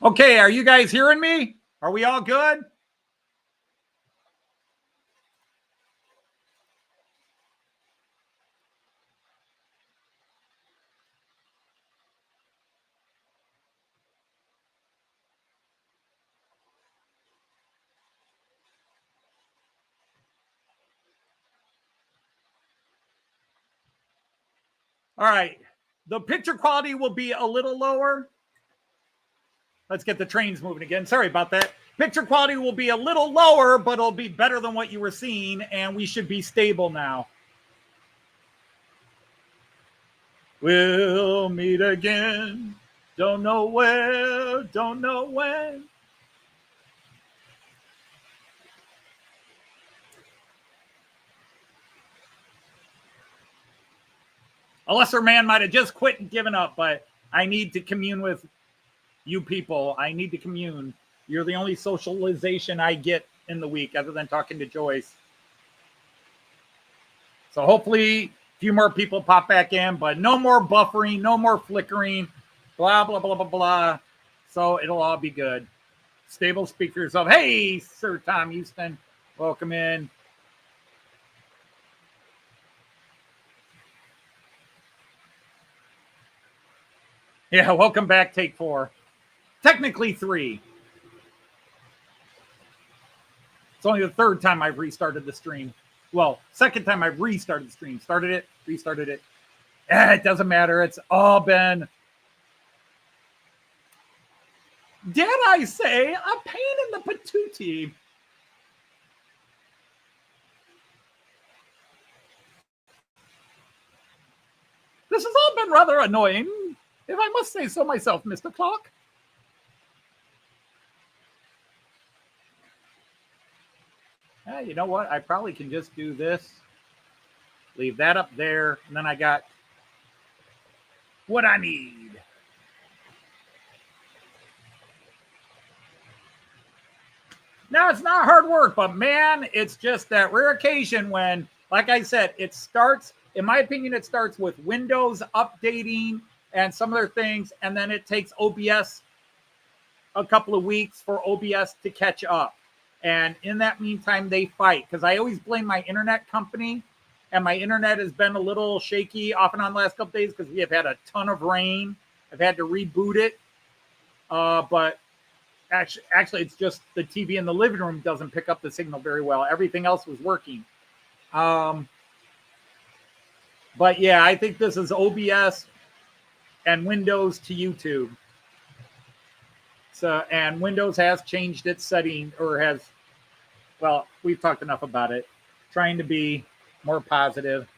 Okay, are you guys hearing me? Are we all good? All right. The picture quality will be a little lower. Let's get the trains moving again. Sorry about that. Picture quality will be a little lower, but it'll be better than what you were seeing, and we should be stable now. We'll meet again. Don't know where, don't know when. A lesser man might have just quit and given up, but I need to commune with you people. I need to commune. You're the only socialization I get in the week other than talking to Joyce. So hopefully a few more people pop back in, but no more buffering, no more flickering, blah, blah, blah, blah, blah. So it'll all be good. Stable, speak for yourself. Hey, Sir Tom Houston, welcome in. Yeah, welcome back, take 4. Technically 3. It's only the 3rd time I've restarted the stream. Well, 2nd time I've restarted the stream. Started it, restarted it. It doesn't matter. It's all been, dare I say, a pain in the patootie. This has all been rather annoying, if I must say so myself, Mr. Clark. You know what? I probably can just do this. Leave that up there. And then I got what I need. Now, it's not hard work, but man, it's just that rare occasion when, like I said, it starts, in my opinion, it starts with Windows updating and some other things, and then it takes OBS a couple of weeks for OBS to catch up. And in that meantime, they fight, because I always blame my internet company, and my internet has been a little shaky off and on the last couple days because we have had a ton of rain. I've had to reboot it, but actually, it's just the TV in the living room doesn't pick up the signal very well. Everything else was working. But yeah, I think this is OBS and Windows to YouTube. So, and Windows has changed its setting, or has, well, we've talked enough about it, trying to be more positive.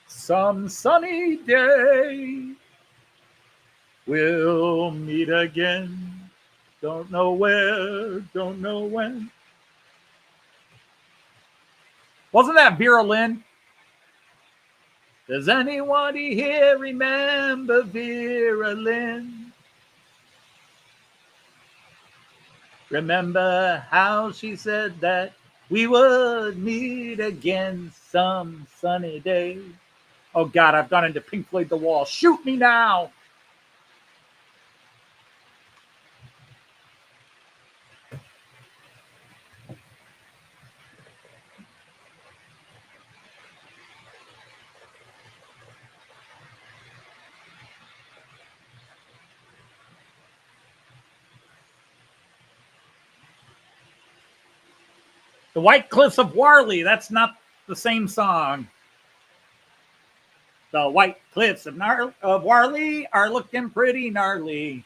Some sunny day, we'll meet again. Don't know where, don't know when. Wasn't that Vera Lynn? Does anybody here remember Vera Lynn? Remember how she said that we would meet again some sunny day? Oh, God, I've gone into Pink Floyd The Wall. Shoot me now. The White Cliffs of Warley. That's not the same song. The White Cliffs of Warley are looking pretty gnarly.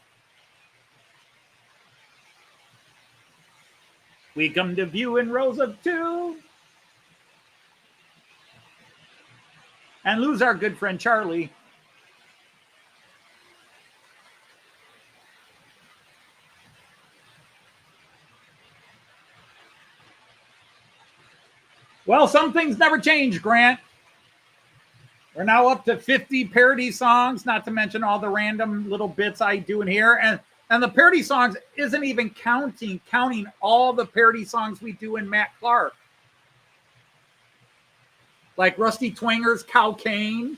We come to view in rows of 2 and lose our good friend Charlie. Well, some things never change, Grant. We're now up to 50 parody songs, not to mention all the random little bits I do in here. And the parody songs isn't even counting all the parody songs we do in Matt Clark. like Rusty Twanger's Cow Cane.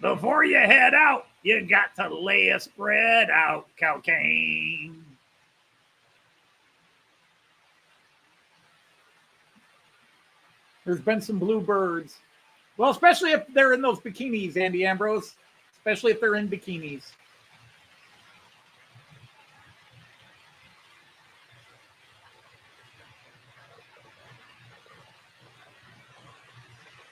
Before you head out, you got to lay a spread out, Cow Cane. There's been some bluebirds. Well, especially if they're in those bikinis, Andy Ambrose. Especially if they're in bikinis.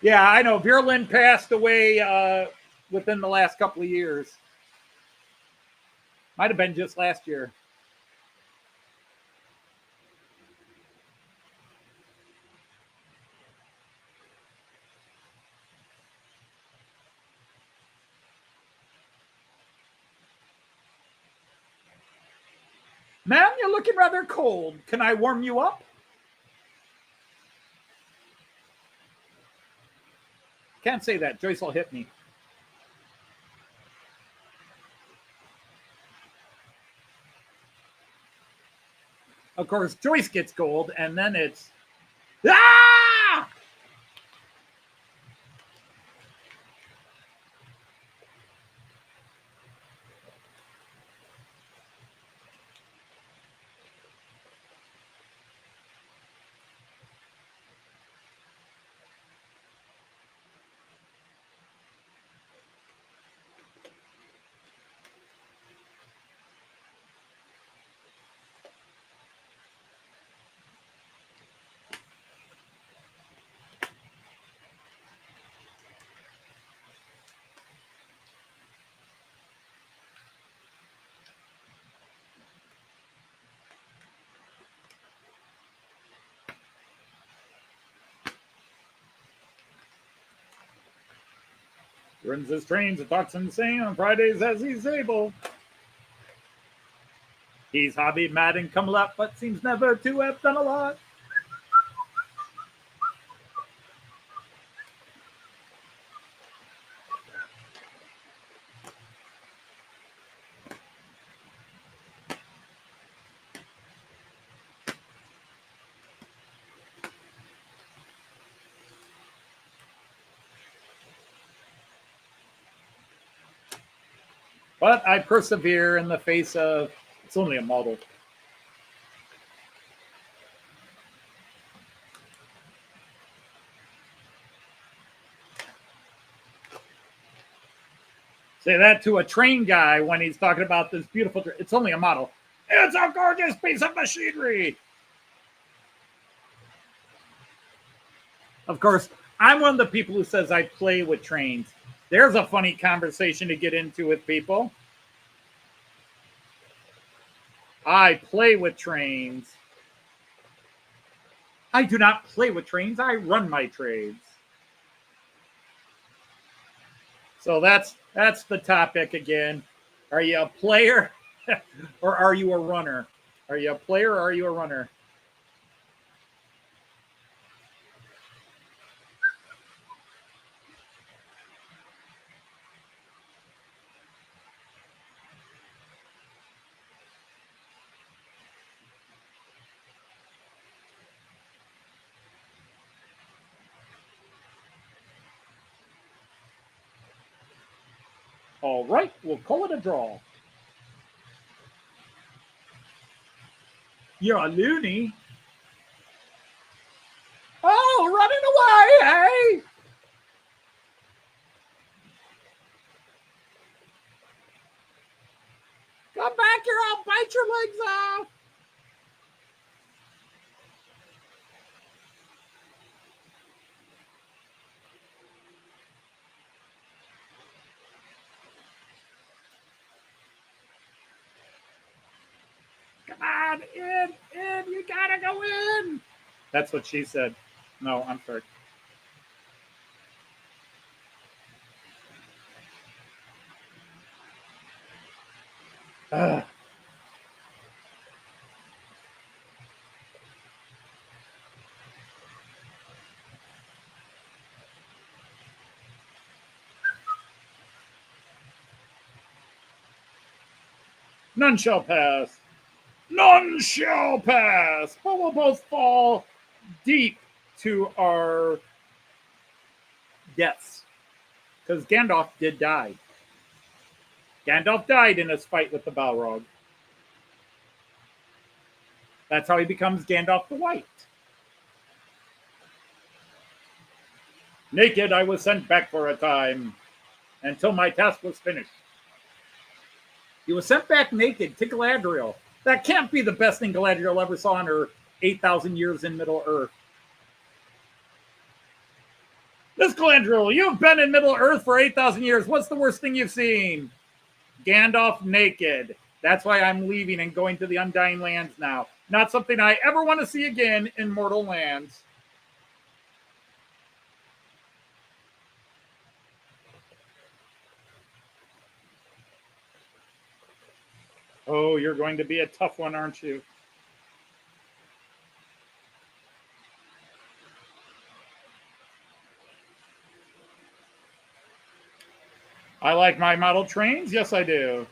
Yeah, I know. Virlin passed away within the last couple of years. Might have been just last year. Ma'am, you're looking rather cold. Can I warm you up? Can't say that. Joyce will hit me. Of course, Joyce gets gold, and then it's... Ah! Runs his trains and talks insane on Fridays as he's able. He's hobby mad and come left, but seems never to have done a lot. But I persevere in the face of, it's only a model. Say that to a train guy when he's talking about this beautiful, it's only a model. It's a gorgeous piece of machinery. Of course, I'm one of the people who says I play with trains. There's a funny conversation to get into with people. I play with trains. I do not play with trains. I run my trades. So that's the topic again. Are you a player or are you a runner? Are you a player or are you a runner? All right, we'll call it a draw. You're a loony. Oh, running away, hey! Come back here, I'll bite your legs off. Come on, in, you gotta go in. That's what she said. No, I'm sorry. Ugh. None shall pass. None shall pass. But we'll both fall deep to our deaths. Because Gandalf did die. Gandalf died in his fight with the Balrog. That's how he becomes Gandalf the White. Naked, I was sent back for a time, until my task was finished. He was sent back naked to Galadriel. That can't be the best thing Galadriel ever saw in her 8,000 years in Middle-earth. This Galadriel, you've been in Middle-earth for 8,000 years. What's the worst thing you've seen? Gandalf naked. That's why I'm leaving and going to the Undying Lands now. Not something I ever want to see again in mortal lands. Oh, you're going to be a tough one, aren't you? I like my model trains. Yes, I do.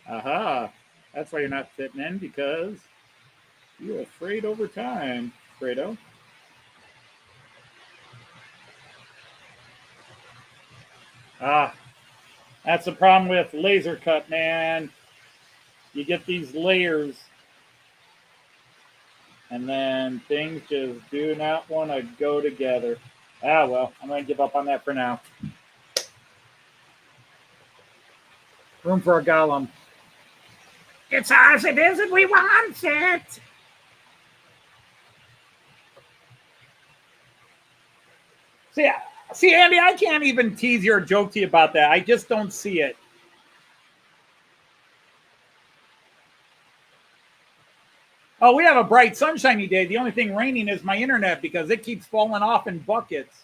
Aha. That's why you're not fitting in, because you're afraid over time, Fredo. Ah, that's the problem with laser cut, man. You get these layers, and then things just do not want to go together. Ah, well, I'm going to give up on that for now. Room for a golem. It's ours, it is, and we want it. See, Andy, I can't even tease you or joke to you about that. I just don't see it. Oh, we have a bright, sunshiny day. The only thing raining is my internet because it keeps falling off in buckets.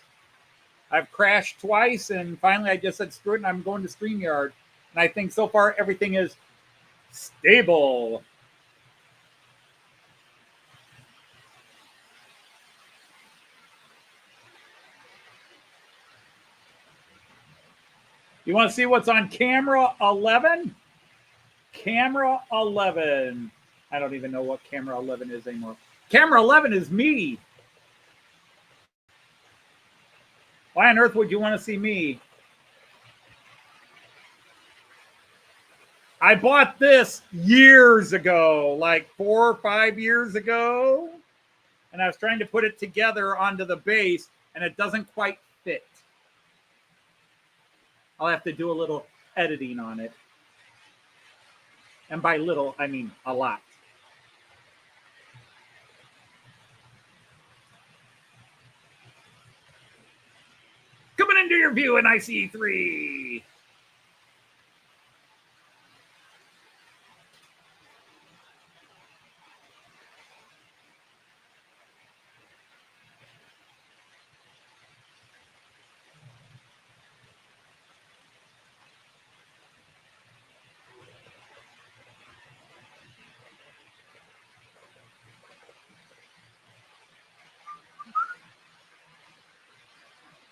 I've crashed twice, and finally I just said screw it, and I'm going to StreamYard. And I think so far everything is stable. You want to see what's on camera 11? Camera 11. I don't even know what camera 11 is anymore. Camera 11 is me. Why on earth would you want to see me? I bought this years ago, like 4 or 5 years ago. And I was trying to put it together onto the base, and it doesn't quite fit. I'll have to do a little editing on it. And by little, I mean a lot. Coming into your view in IC3.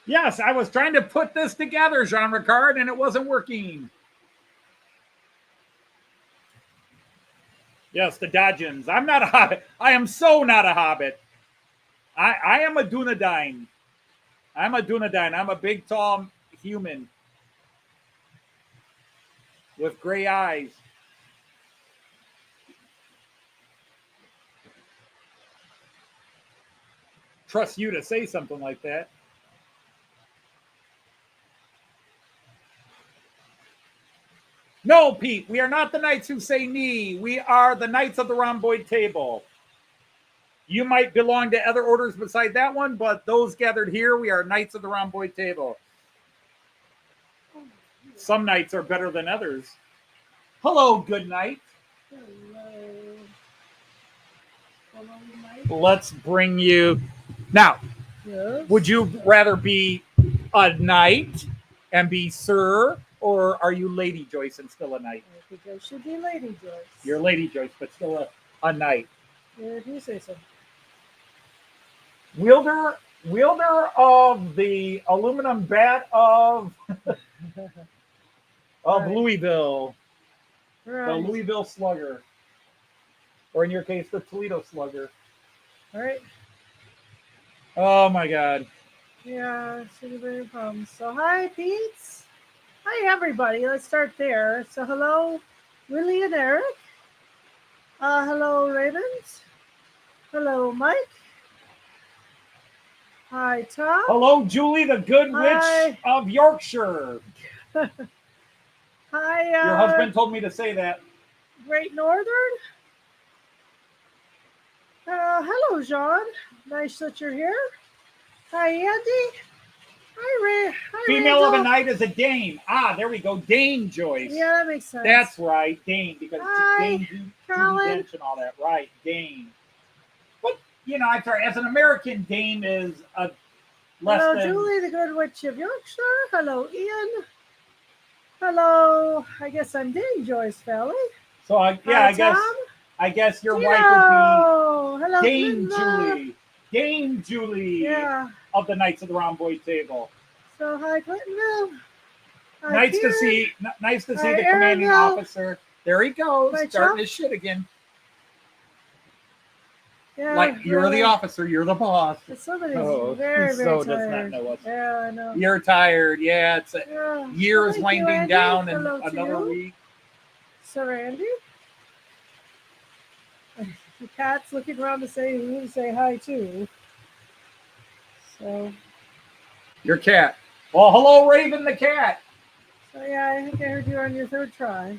Yes, I was trying to put this together, Jean Ricard, and it wasn't working. Yes, the Dodgins. I'm not a hobbit. I am so not a hobbit. I am a Dunedain. I'm a Dunedain. I'm a big, tall human with gray eyes. Trust you to say something like that. No, Pete, we are not the knights who say knee. We are the knights of the rhomboid table. You might belong to other orders beside that one, but those gathered here, we are knights of the rhomboid table. Some knights are better than others. Hello, good knight. Hello. Hello, Mike. Let's bring you... Now, Yes. would you rather be a knight and be Sir, or are you Lady Joyce and still a knight? I think I should be Lady Joyce. You're Lady Joyce, but still a knight. Yeah, if you say so. Wielder wielder of the aluminum bat of Right. Louisville, the Right. Louisville Slugger, or in your case, the Toledo Slugger. Right. Oh my God! Yeah, shouldn't have any problems. So hi, Pete's. Hi, everybody. Let's start there. So hello, Willie and Eric. Hello, Ravens. Hello, Mike. Hi, Tom. Hello, Julie, the Good Hi. Witch of Yorkshire. Hi, Your husband told me to say that. Great Northern. Hello, John. Nice that you're here. Hi, Andy. Hi, Ray. Hi, Female of the Randall. night is a Dane. Ah, there we go. Dane, Joyce. Yeah, that makes sense. That's right, Dane, because Hi, Dane, Colin. Dench and all that. Right, Dane. But, I'm sorry, as an American, Dane is a less Hello, than... Julie, the Good Witch of Yorkshire. Hello, Ian. Hello, I guess I'm Dane Joyce Valley. So, Hi, I guess your Tino. wife would Hello, be Dane Linda. Julie. Dane Julie Yeah. of the Knights of the Round Boy Table. So hi, Clintonville. Hi, Nice to Kieran. see Hi, the commanding Aaronville. officer. There he goes, My starting chum. his shit again. Yeah, Like, you're really. the officer, you're the boss. Somebody's Oh, very, very so tired. does not know us. Yeah, I know. You're tired. Yeah, it's a Yeah. year is Thank you, winding Andy. down and Hello to another you. week. So, Andy. The cat's looking around to say who to say hi to. So, Your cat. Well, hello, Raven the cat. yeah, I think I heard you on your third try.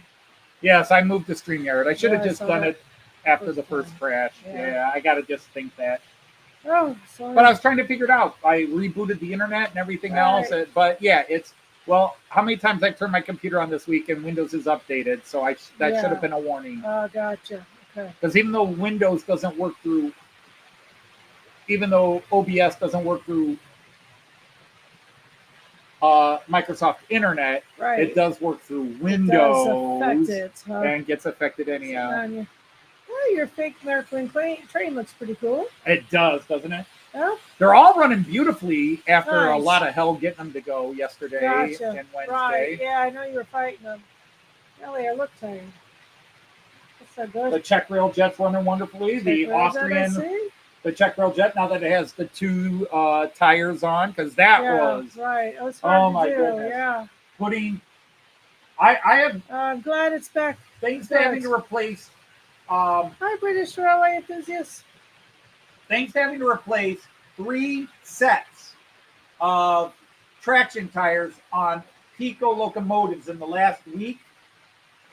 Yes, I moved to StreamYard. I should have Yeah, I just saw done that. it after the First first crash. Yeah. Yeah, I got to just think that. Oh, sorry. But I was trying to figure it out. I rebooted the internet and everything else. Right. But yeah, how many times I've turned my computer on this week and Windows is updated. So that Yeah. should have been a warning. Oh, gotcha. Okay. Because even though Windows doesn't work through, even though OBS doesn't work through Microsoft Internet, Right. it does work through It Windows does affect it, huh? and gets affected anyhow. Oh, your fake Märklin train looks pretty cool. It does, doesn't it? Oh, They're all running beautifully after a Nice. lot of hell getting them to go yesterday Gotcha. and Wednesday. right. Yeah, I know you were fighting them. Really, I look tired. That's so good. The Czech Railjet's running wonderfully. The Austrian, the Czech Railjet, now that it has the two tires on, because that was right. It was hard to my do. goodness. Yeah. putting. I have I'm glad it's back. things having to replace. Hi, British Railway enthusiasts. Things having to replace 3 sets of traction tires on Piko locomotives in the last week.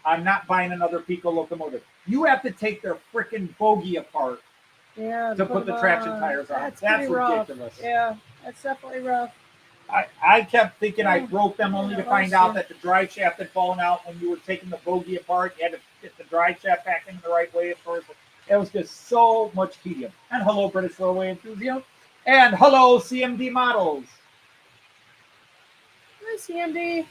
I'm not buying another Piko locomotive. You have to take their freaking bogie apart to put the traction tires on. That's ridiculous. Rough. Yeah, that's definitely rough. I kept thinking I broke them only to find out that the drive shaft had fallen out when you were taking the bogie apart. You had to get the drive shaft back in the right way at first. It was just so much tedium. And hello, British Railway enthusiasts. And hello, CMD models. Hi, CMD.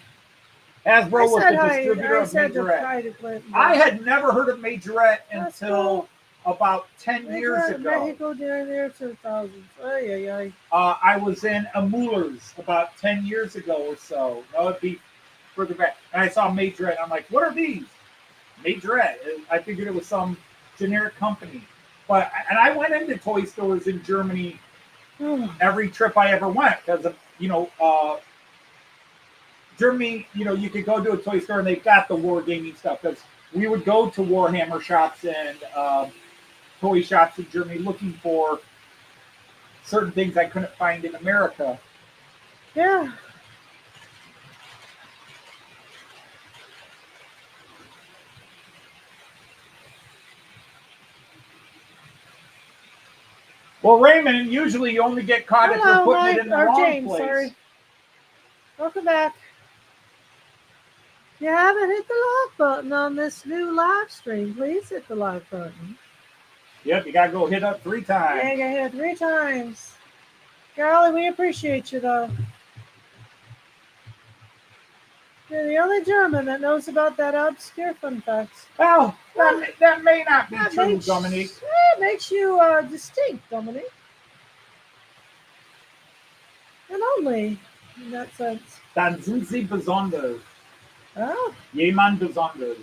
Hasbro was the distributor of Majorette. I had never heard of Majorette until about 10 years ago. Mexico down there 2000s. I was in Amulers about 10 years ago or so. No, it'd be further back. And I saw Majorette. I'm like, what are these? Majorette. I figured it was some generic company. And I went into toy stores in Germany every trip I ever went because of, Germany, you could go to a toy store and they've got the wargaming stuff because we would go to Warhammer shops and toy shops in Germany looking for certain things I couldn't find in America. Yeah. Well, Raymond, usually you only get caught if you're putting it in the wrong James, place. Sorry. Welcome back. You haven't hit the like button on this new live stream. Please hit the like button. Yep, you got to go hit up 3 times. Yeah, you got to hit it 3 times. Golly, we appreciate you, though. You're the only German that knows about that obscure fun fact. Well, that may not be true, Dominique. It makes you distinct, Dominique. only in that sense. Dann sind sie besonders. Oh, Jemand besonders.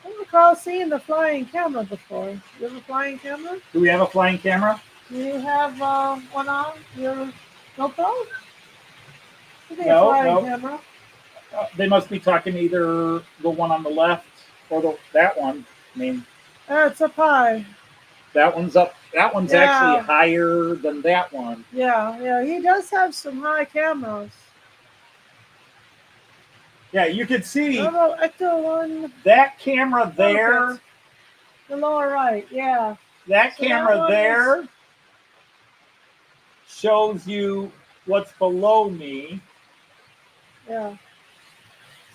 I don't recall seeing the flying camera before. You have a flying camera? Do we have a flying camera? Do you have one on your GoPro? I think No, a flying no. camera. They must be talking either the one on the left or that one. I mean, It's up high. that one's up. That one's Yeah. actually higher than that one. Yeah. He does have some high cameras. Yeah, you can see How about Ecto one? that camera there. Okay. The lower right, yeah. That So camera that one there shows you what's below me. Yeah.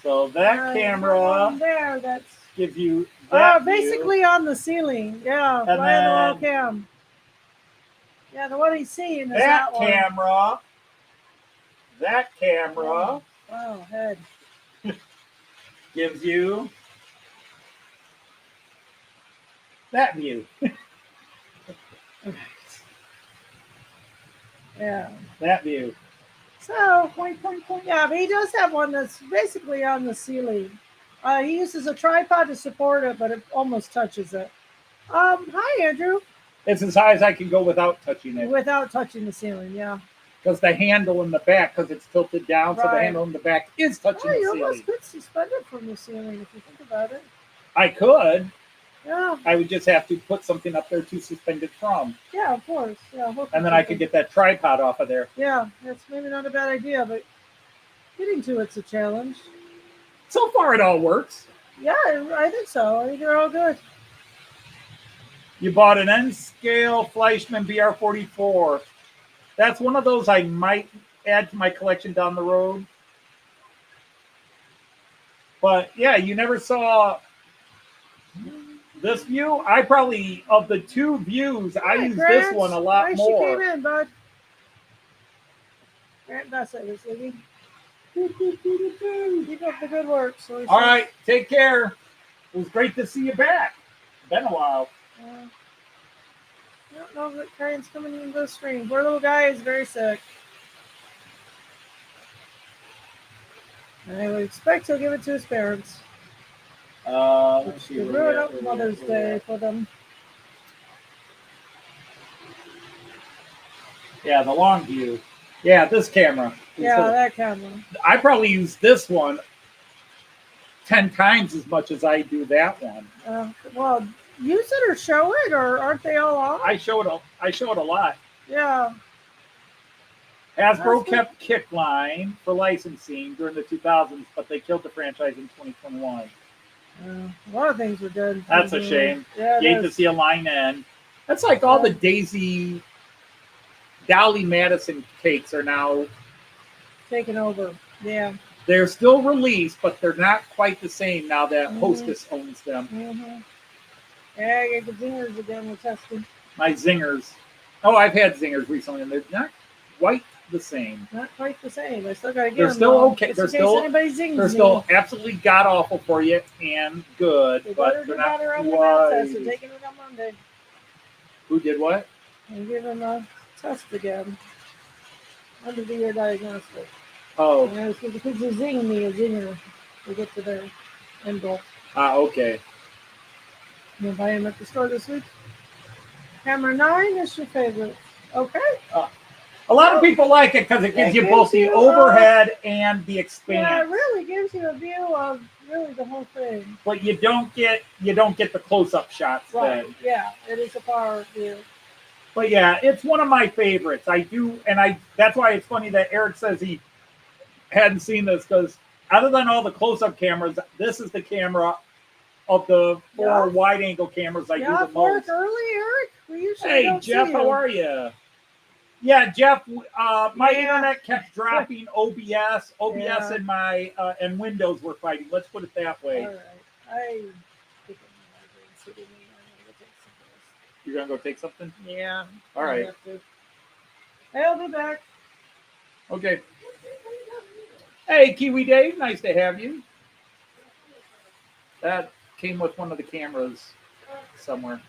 So that camera one there, that's gives you that basically view. on the ceiling. Yeah, And flying the low then cam. Yeah, the one he's seeing is that that one. camera. That camera Wow, head. gives you that view. Yeah. That view. So, yeah, but he does have one that's basically on the ceiling. He uses a tripod to support it, but it almost touches it. Hi, Andrew. It's as high as I can go without touching it. Without touching the ceiling, yeah. Because the handle in the back, because it's tilted down, so the Right. handle in the back is touching the You ceiling. almost could suspend it from the ceiling if you think about it. I could. Yeah, I would just have to put something up there to suspend it from. yeah, of course. Yeah, And then I could get that tripod off of there. Yeah, that's maybe not a bad idea, but getting to it's a challenge. So far, it all works. Yeah, I think so. I think they're all good. You bought an N-scale Fleischmann BR44. That's one of those I might add to my collection down the road. But yeah, you never saw this view. I probably, of the two views, I use this one a lot more. You came in, bud. Grant Bassett is leaving. Keep up the good work. So All right, take care. It was great to see you back. Been a while. I don't know if Ryan's coming in the stream. Poor little guy is very sick. I would expect he'll give it to his parents. Let's see. To ruin up Mother's Day for them. Yeah, the long view. Yeah, this camera. Yeah, that camera. I probably use this one 10 times as much as I do that one. Well, use it or show it, or aren't they all on? I show it a lot. Yeah. Hasbro kept Kickline for licensing during the 2000s, but they killed the franchise in 2021. A lot of things were good. That's a shame. Yeah, you hate to see a line end. That's like all the Daisy, Dolly Madison cakes are now taken over. Yeah. They're still released, but they're not quite the same now that Hostess owns them. Mm-hmm. Yeah, I get the zingers again. We're testing. My zingers. Oh, I've had zingers recently, and they're not quite the same. Not quite the same. I still gotta get They're them. still okay. They're still absolutely god awful for you and good, but they're not quite. So taking it on Monday. Who did what? And give him a test again. Under the year diagnostic. Oh. And the kids are zinging me a zinger to get to their end goal. Okay. You gonna buy him at the store this week? Camera 9 is your favorite. Okay. A lot of people like it because it gives you both the overhead and the expanse. Yeah, it really gives you a view of really the whole thing. But you don't get the close-up shots. Right. Then. Yeah, it is a far view. But yeah, it's one of my favorites. I do, and that's why it's funny that Eric says he hadn't seen this, because other than all the close-up cameras, this is the camera of the four wide-angle cameras I do the most. Early, Eric? We usually Hey, don't Jeff, see how you. are you? Yeah, Jeff, my internet kept dropping OBS and my and Windows were fighting. Let's put it that way. All right. I think I'm going to go take some rest. You're going to go take something? Yeah. All right. I'll be back. Okay. Hey, Kiwi Dave, nice to have you. That came with one of the cameras somewhere.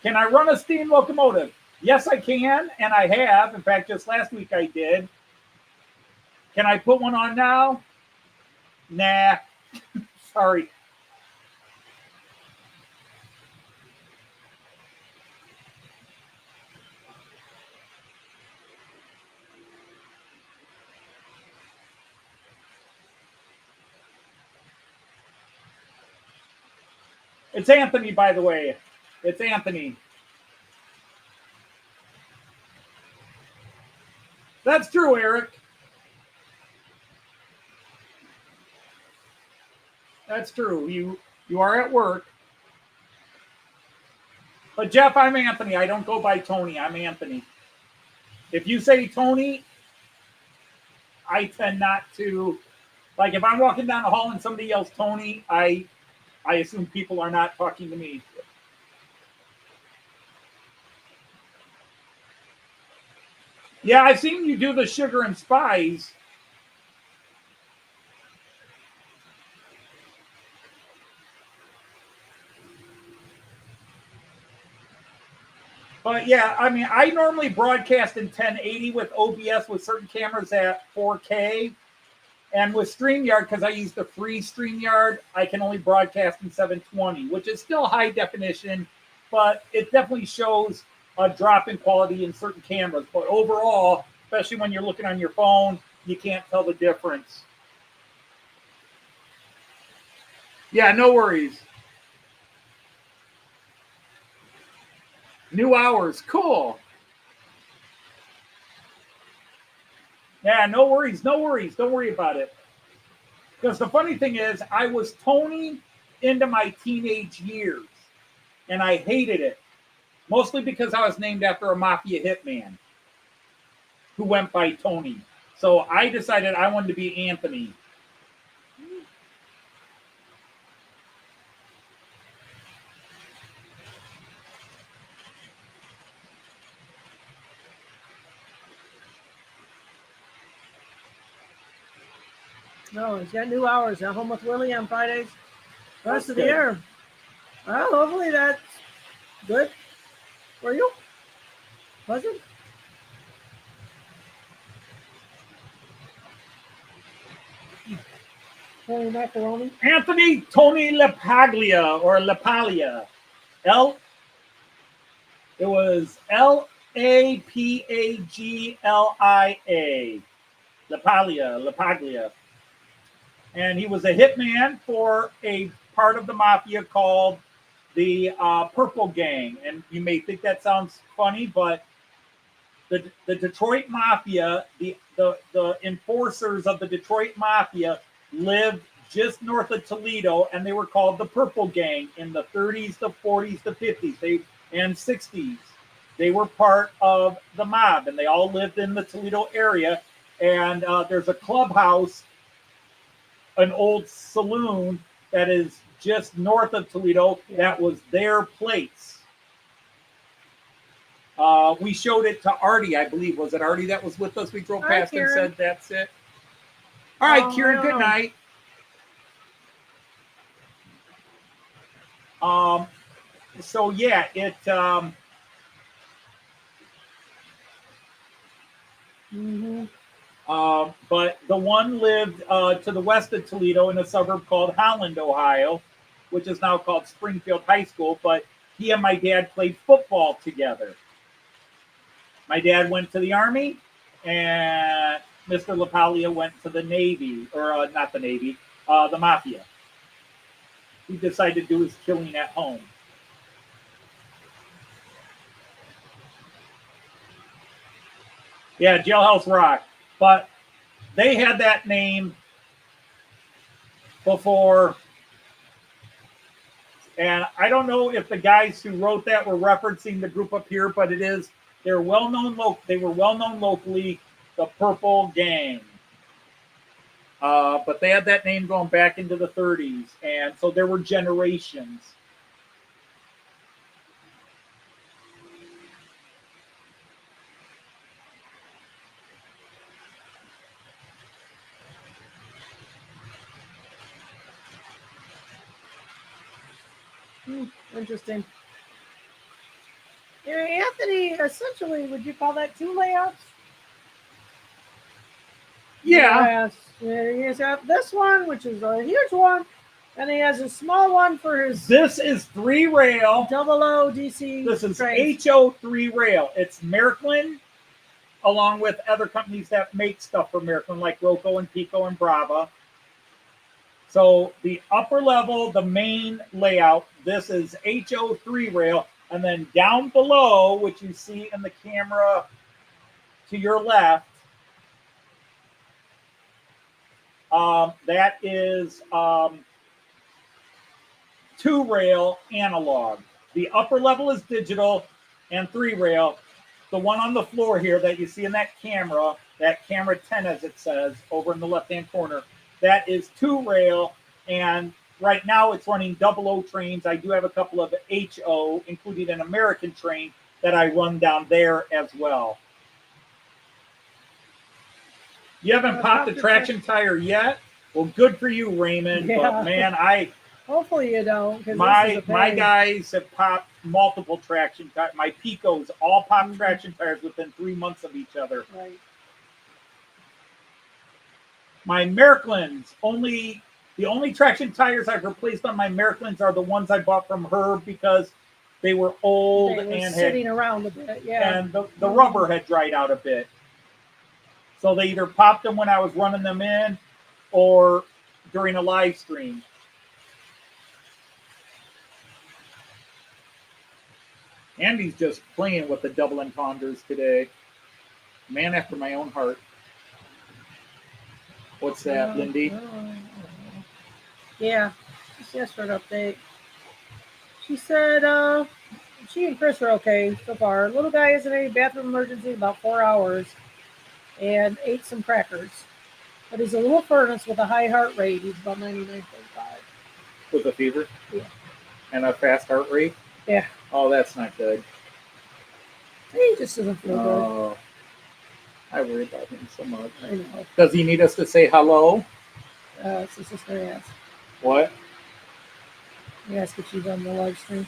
Can I run a steam locomotive? Yes, I can, and I have. In fact, just last week I did. Can I put one on now? Nah. Sorry. It's Anthony, by the way. It's Anthony. That's true, Eric. That's true. You are at work. But Jeff, I'm Anthony. I don't go by Tony. I'm Anthony. If you say Tony, I tend not to. Like if I'm walking down the hall and somebody yells Tony, I assume people are not talking to me. Yeah, I've seen you do the sugar and spice. But yeah, I mean, I normally broadcast in 1080 with OBS with certain cameras at 4K. And with StreamYard, because I use the free StreamYard, I can only broadcast in 720, which is still high definition, but it definitely shows a drop in quality in certain cameras. But overall, especially when you're looking on your phone, you can't tell the difference. Yeah, no worries. New hours, cool. Yeah, no worries, no worries. Don't worry about it. Because the funny thing is, I was Tony into my teenage years, and I hated it. Mostly because I was named after a mafia hitman who went by Tony. So I decided I wanted to be Anthony. No, he's got new hours at home with Willie on Fridays. Rest That's of the good. year. Well, hopefully that's good for you. Was it? Tony macaroni. Anthony Tony LaPaglia or LaPaglia. It was LAPAGLIA. LaPaglia. And he was a hitman for a part of the mafia called the Purple Gang. And you may think that sounds funny, but the Detroit Mafia, the enforcers of the Detroit Mafia lived just north of Toledo, and they were called the Purple Gang in the 30s, the 40s, the 50s, and 60s. They were part of the mob, and they all lived in the Toledo area. And there's a clubhouse, an old saloon that is just north of Toledo. That was their place. We showed it to Artie, I believe. Was it Artie that was with us? We drove past and said, that's it. All right, Kieran, good night. So yeah, it but the one lived to the west of Toledo in a suburb called Holland, Ohio, which is now called Springfield High School. But he and my dad played football together. My dad went to the Army, and Mr. LaPaglia went to the Navy, or not the Navy, the Mafia. He decided to do his killing at home. Yeah, Jailhouse Rock. But they had that name before, and I don't know if the guys who wrote that were referencing the group up here, but it is. They were well known locally, the Purple Gang. But they had that name going back into the 30s, and so there were generations. Interesting. Anthony, essentially, would you call that 2 layouts? Yeah. Yes. He has got this one, which is a huge one, and he has a small one for his This is 3 rail. double O DC. This is trains. HO3 rail. It's Märklin, along with other companies that make stuff for Märklin, like Roco and Piko and Brawa. So the upper level, the main layout, this is HO3 rail. And then down below, which you see in the camera to your left, that is 2 rail analog. The upper level is digital and 3 rail. The one on the floor here that you see in that camera 10 as it says over in the left-hand corner, that is 2 rail. And right now it's running double O trains. I do have a couple of HO, including an American train that I run down there as well. You haven't popped the traction tire yet? Well, good for you, Raymond. Yeah. But man, Hopefully you don't. My guys have popped multiple traction tires. My Picos all popped traction tires within 3 months of each other. Right. My Märklins, the only traction tires I've replaced on my Märklins are the ones I bought from Herb because they were old and sitting around a bit. Yeah. And the rubber had dried out a bit. So they either popped them when I was running them in or during a live stream. Andy's just playing with the double entendres today. Man after my own heart. What's that, Lindy? Yeah, just asked for an update. She said she and Chris are okay so far. Little guy is in a bathroom emergency about 4 hours and ate some crackers. But he's a little furnace with a high heart rate. He's about 99.5. With a fever? Yeah. And a fast heart rate? Yeah. Oh, that's not good. He just doesn't feel good. I worry about him so much. I know. Does he need us to say hello? It's his sister asked. What? He asked if she's on the live stream.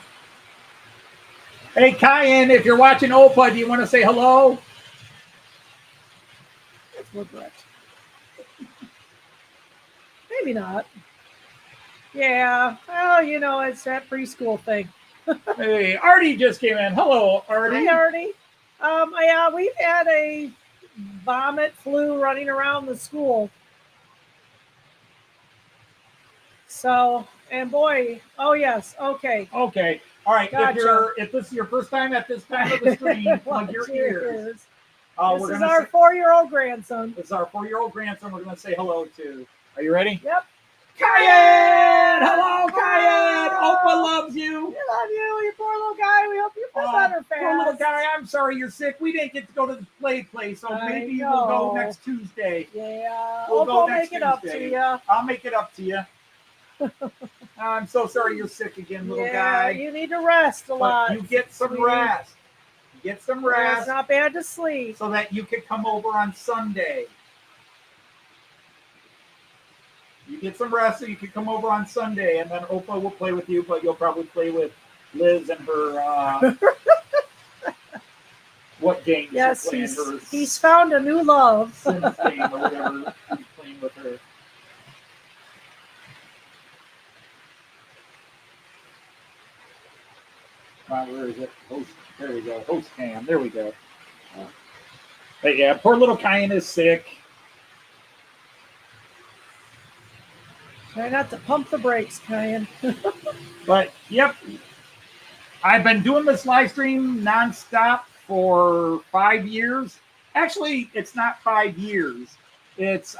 Hey, Kyan, if you're watching Opa, do you want to say hello? That's regret. Maybe not. Yeah. Well, you know, it's that preschool thing. Hey, Artie just came in. Hello, Artie. Hi, Artie. Yeah, we've had a vomit flu running around the school. So, and boy, oh yes, okay. Okay. All right. Gotcha. If this is your first time at this time of the stream, plug your ears. This is our 4-year-old grandson. This is our 4-year-old grandson. We're going to say hello to. Are you ready? Yep. Kyan! Hello, Kyan! Opa loves you. We love you, you poor little guy. We hope you feel better fast. Poor little guy, I'm sorry you're sick. We didn't get to go to the play place, so maybe we'll go next Tuesday. Yeah. We'll go next make it up to you. I'll make it up to you. I'm so sorry you're sick again, little guy. You need to rest a lot. You get some rest. Get some rest. It's not bad to sleep. So that you can come over on Sunday. You get some rest so you can come over on Sunday, and then Opa will play with you, but you'll probably play with Liz and her, what game? Yes, he's found a new love. Sims game or whatever he's playing with her. Where is it? Host, there we go. Host cam. There we go. But yeah, poor little Kyan is sick. Try not to pump the brakes, Kyan. But yep, I've been doing this live stream nonstop for 5 years. Actually, it's not 5 years. It's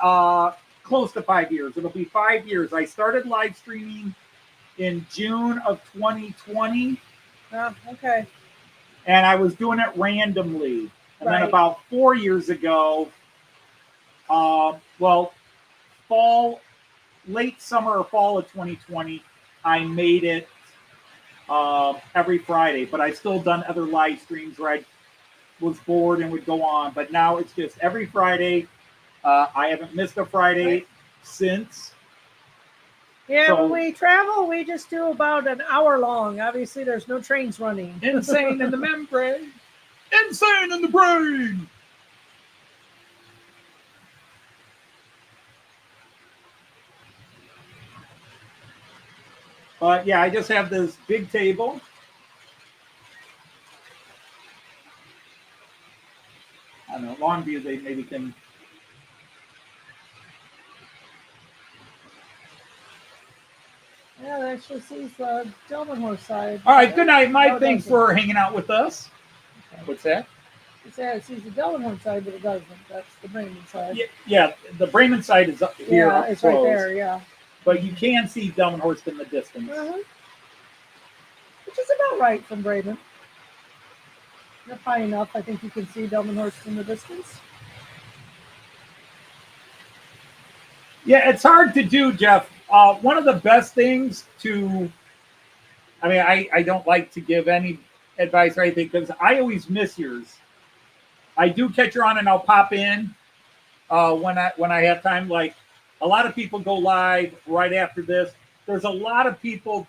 close to 5 years. It'll be 5 years. I started live streaming in June of 2020. Oh, okay. And I was doing it randomly. And then about 4 years ago, late summer or fall of 2020, I made it every Friday. But I still done other live streams where I was bored and would go on. But now it's just every Friday. I haven't missed a Friday since. Yeah, So- when we travel, we just do about an hour long. Obviously, there's no trains running. Insane in the membrane. Insane in the brain. But yeah, I just have this big table. I don't know, long view, they maybe can. Yeah, that actually sees the Delmenhorst side. All right, good night, Mike. No, it Thanks doesn't. for hanging out with us. What's that? Yeah, it sees the Delmenhorst side, but it doesn't. That's the Bremen side. Yeah, the Bremen side is up here. Yeah, up it's close, right there. Yeah. But you can see Delmenhorst in the distance. Which is about right from Bremen. They're high enough. I think you can see Delmenhorst in the distance. Yeah, it's hard to do, Jeff. One of the best things to, I mean, I don't like to give any advice or anything because I always miss yours. I do catch her on and I'll pop in when I have time. Like a lot of people go live right after this. There's a lot of people.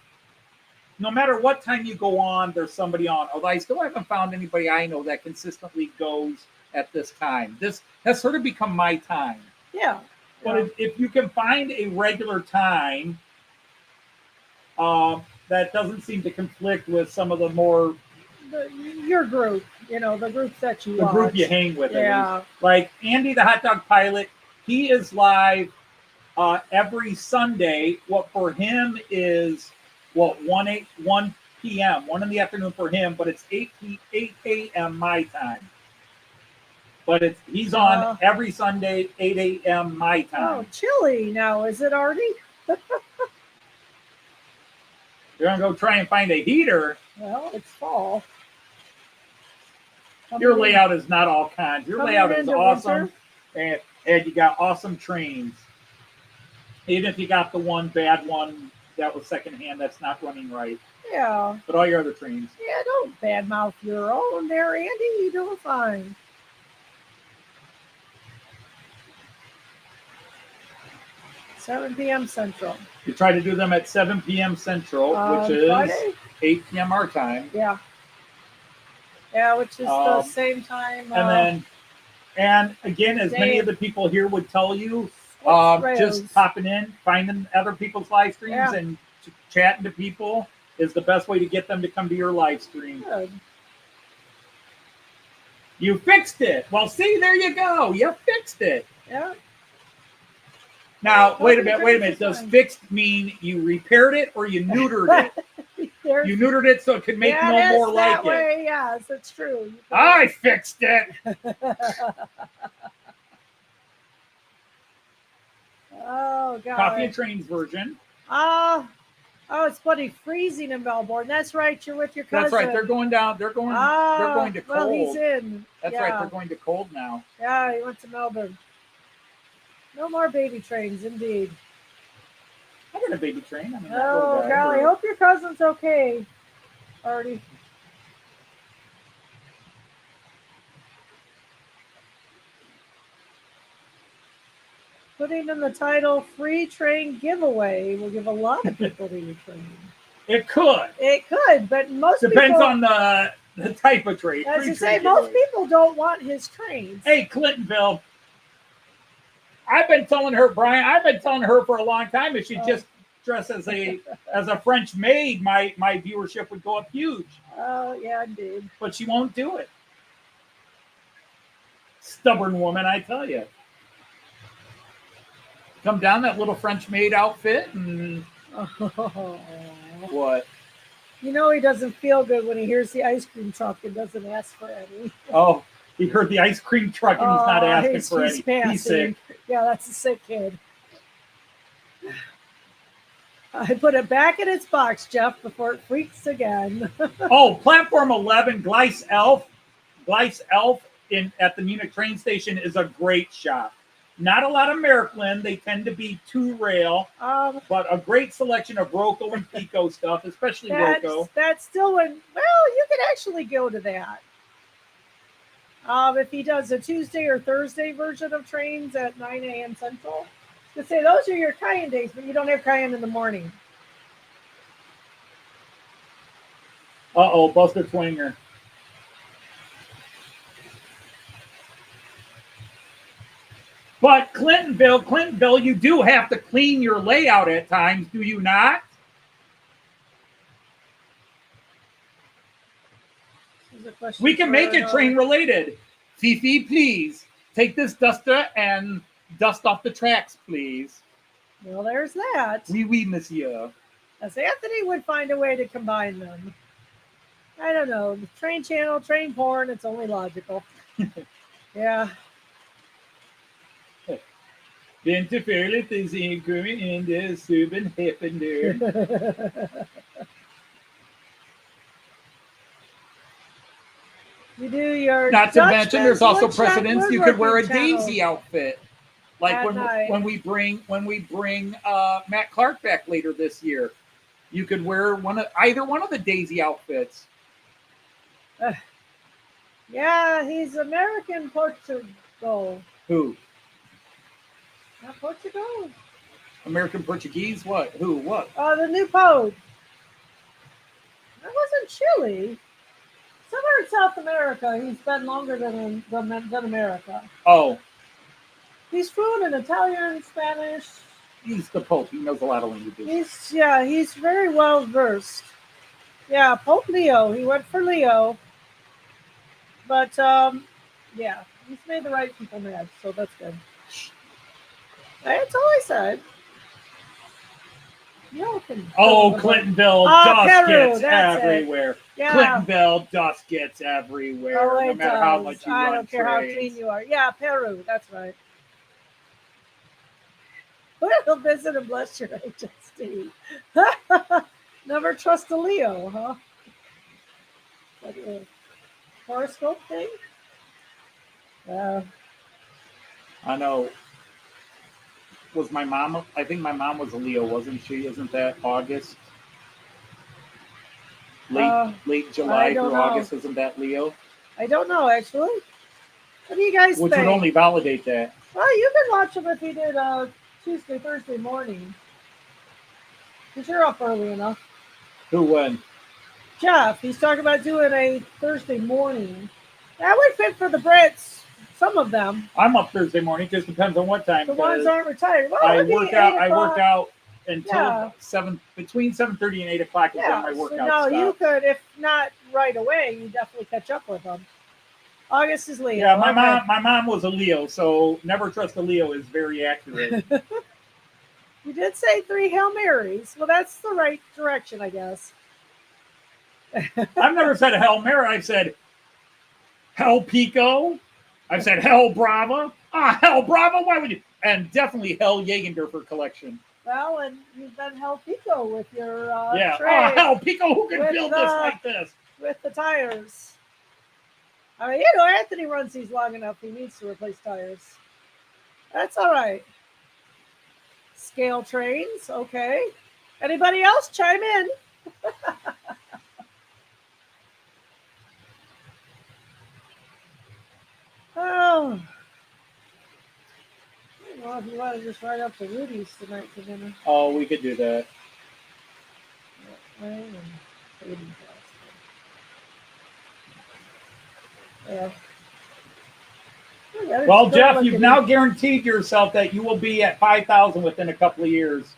No matter what time you go on, there's somebody on. Although I still haven't found anybody I know that consistently goes at this time. This has sort of become my time. Yeah. But if you can find a regular time that doesn't seem to conflict with some of the more your group, the groups that you the watch. group you hang with. Yeah. Like Andy, the hot dog pilot, he is live every Sunday. What for him is 1 p.m. 1 in the afternoon for him, but it's 8 a.m. my time. But he's on every Sunday, 8 a.m. my time. Oh, chilly now. Is it already? You're going to go try and find a heater. Well, it's fall. Your layout is not all kinds. Your layout is awesome. And you got awesome trains. Even if you got the one bad one that was secondhand that's not running right. Yeah. But all your other trains. Yeah, don't badmouth your own there, Andy. You're doing fine. $7 p.m. Central. You try to do them at 7 p.m. Central, which is Friday? 8 p.m. our time. Yeah. Yeah, which is the same time. And again, as many of the people here would tell you, just popping in, finding other people's live streams and chatting to people is the best way to get them to come to your live stream. Good. You fixed it. Well, see, there you go. You fixed it. Yeah. Now, wait a minute. Does fixed mean you repaired it or you neutered it? You neutered it so it could make no more like it. Yes, it's true. I fixed it. Oh, God. Coffee and Trains version. Oh, it's funny. Freezing in Melbourne. That's right. You're with your cousin. That's right. They're going down. They're going to cold. Well, he's in. That's right. They're going to cold now. Yeah, he went to Melbourne. No more baby trains, indeed. I got a baby train. I mean, oh, golly. I hope your cousin's okay, Artie. Putting in the title "Free Train Giveaway" will give a lot of people to your train. It could. It could, but most depends people, on the type of train. As you say, most people don't want his trains. Hey, Clintonville. I've been telling her, Brian. I've been telling her for a long time if she just dressed as a French maid, my viewership would go up huge. Oh yeah, indeed. But she won't do it. Stubborn woman, I tell you. Come down that little French maid outfit and what? You know he doesn't feel good when he hears the ice cream truck and doesn't ask for any. Oh, he heard the ice cream truck and he's not asking for any. Passing. He's sick. Yeah, that's a sick kid. I put it back in its box, Jeff, before it freaks again. Oh, Platform 11, Gleis 11 at the Munich train station is a great shop. Not a lot of Märklin. They tend to be two rail, but a great selection of Roco and Piko stuff, especially Roco. That's still you can actually go to that. If he does a Tuesday or Thursday version of trains at 9 a.m. Central, To say those are your Cayenne days, but you don't have Cayenne in the morning. Uh-oh, Buster Twinger. But Clintonville, you do have to clean your layout at times, do you not? We can make it train related. Fifi, please take this duster and dust off the tracks, please. Well, there's that. Oui, monsieur. As Anthony would find a way to combine them. I don't know. The train channel, train porn, it's only logical. Yeah. Den te verlet is inkomen in de suben hippender. You do your Not to mention, there's also precedence. You could wear a channel. Daisy outfit, like when we bring Matt Clark back later this year. You could wear either one of the Daisy outfits. Yeah, he's American Portugal. Who? Not Portugal. American Portuguese? What? Who? What? The new Pope. That wasn't Chile. Somewhere in South America, he's been longer than America. Oh. He's fluent in Italian, Spanish. He's the Pope. He knows a lot of languages. He's very well versed. Yeah, Pope Leo. He went for Leo. But yeah, he's made the right people mad, so that's good. That's all I said. Clintonville dust gets everywhere. Yeah. Clintonville dust gets everywhere, no matter how much you run. I don't care how clean you are. Yeah, Peru, that's right. We'll visit and bless your HSD. Never trust a Leo, huh? Like a horoscope thing? I know. Was my mom? I think my mom was a Leo, wasn't she? Isn't that August? Late July through August, isn't that Leo? I don't know, actually. What do you guys think? Which would only validate that. Well, you can watch him if he did Tuesday, Thursday morning. Because you're up early enough. Who when? Jeff. He's talking about doing a Thursday morning. That would fit for the Brits. Some of them. I'm up Thursday morning. Just depends on what time. The ones aren't retired. Well, I work out until between 7:30 and 8 o'clock is when my workout stops. You could, if not right away, you definitely catch up with them. August is Leo. Yeah, my mom was a Leo, so never trust a Leo is very accurate. You did say 3 Hail Marys. Well, that's the right direction, I guess. I've never said a Hail Mary. I've said Hell Piko. I've said Hell Brawa. Hell Brawa. Why would you? And definitely Hell Jäger for collection. Well, and you've done Hell Piko with your trade. Hell Piko. Who can build this like this? With the tires. I mean, Anthony runs these long enough. He needs to replace tires. That's all right. Scale trains. Okay. Anybody else chime in? Oh. Well, if you want to just ride up to Rudy's tonight for dinner. Oh, we could do that. Yeah. Well, Jeff, you've now guaranteed yourself that you will be at 5,000 within a couple of years.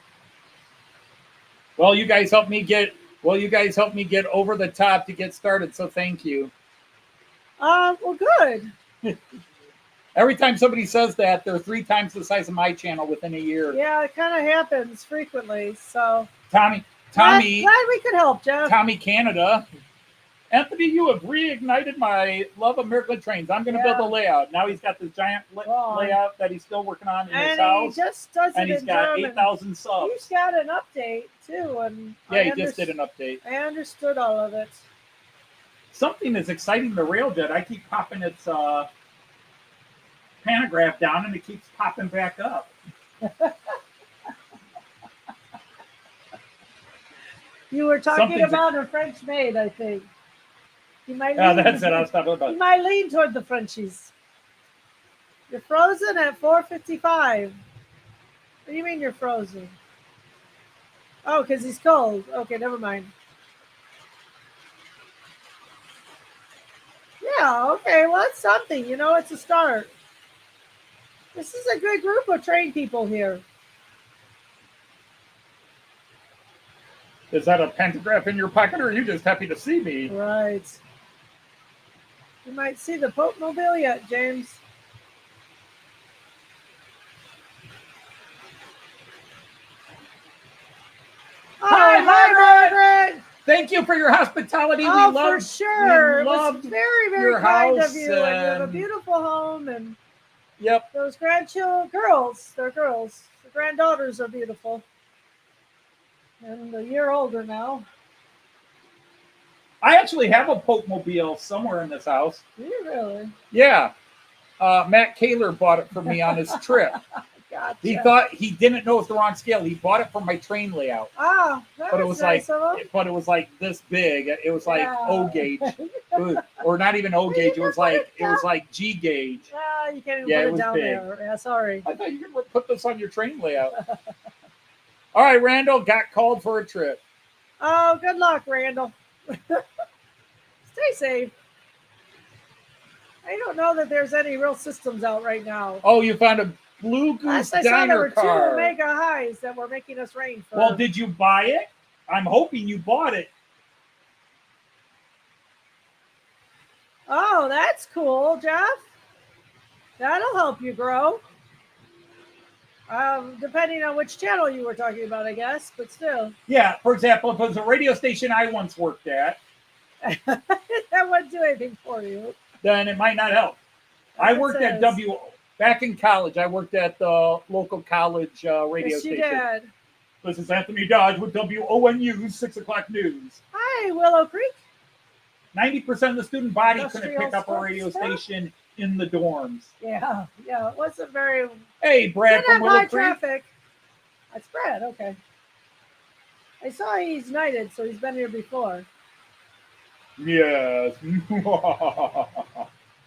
Well, you guys helped me get over the top to get started, so thank you. Well, good. Every time somebody says that, they're 3 times the size of my channel within a year. Yeah, it kind of happens frequently. So Tommy, glad we could help, Jeff. Tommy Canada. Anthony, you have reignited my love of Märklin trains. I'm going to build a layout. Now he's got this giant layout that he's still working on in his house. He just does it and he's got 8,000 subs. He's got an update, too. And he just did an update. I understood all of it. Something is exciting the Railjet. I keep popping its pantograph down, and it keeps popping back up. You were talking about a French maid, I think. You might that's it. I was talking about. You might lean toward the Frenchies. You're frozen at 4:55. What do you mean you're frozen? Oh, because he's cold. Okay, never mind. Yeah, okay, well, that's something. You know, it's a start. This is a good group of trained people here. Is that a pantograph in your pocket, or are you just happy to see me? Right. You might see the Pope Mobile yet, James. Hi, Oh, hi, Margaret. Thank you for your hospitality. Oh, we love, for sure. We It was loved very, very your kind house of you. And you have a beautiful home. And yep. those grandchildren, girls, they're girls. The granddaughters are beautiful. And a year older now. I actually have a Pope Mobile somewhere in this house. Do you really? Yeah. Matt Kaler bought it for me on his trip. Gotcha. He thought he didn't know it was the wrong scale. He bought it for my train layout. Ah, that But it was was nice like, of him. but it was like this big. It was like Yeah. O gauge, or not even O gauge. It was like G gauge. Ah, you can't even Yeah, it put it was down big. there. Yeah, sorry. I thought you could put this on your train layout. All right, Randall got called for a trip. Oh, good luck, Randall. Stay safe. I don't know that there's any real systems out right now. Oh, you found a Blue Goose Last I saw, there diner were car. 2 Omega highs that were making us rain. For... Well, did you buy it? I'm hoping you bought it. Oh, that's cool, Jeff. That'll help you grow. Depending on which channel you were talking about, I guess, but still. Yeah, for example, if it was a radio station I once worked at, that wouldn't do anything for you. then it might not help. I worked at back in college. I worked at the local college radio station. Yes, you did. This is Anthony Dodge with WONU's 6 o'clock news. Hi, Willow Creek. 90% of the student body couldn't Industrial pick up a radio stuff. station in the dorms. Yeah, it wasn't very. Hey, Brad Didn't from have Willow high Creek. traffic. That's Brad. Okay. I saw he's knighted, so he's been here before. Yes.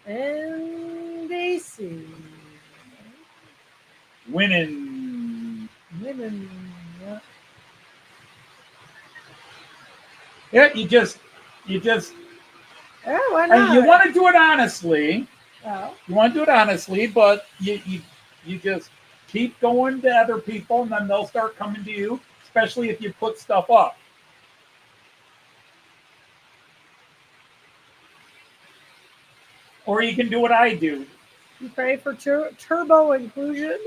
NBC. Winning. Yeah. Yeah, you just. Yeah, why not? You want to do it honestly. Well, You want to do it honestly, but you just keep going to other people, and then they'll start coming to you, especially if you put stuff up. Or you can do what I do. you pray for turbo inclusion.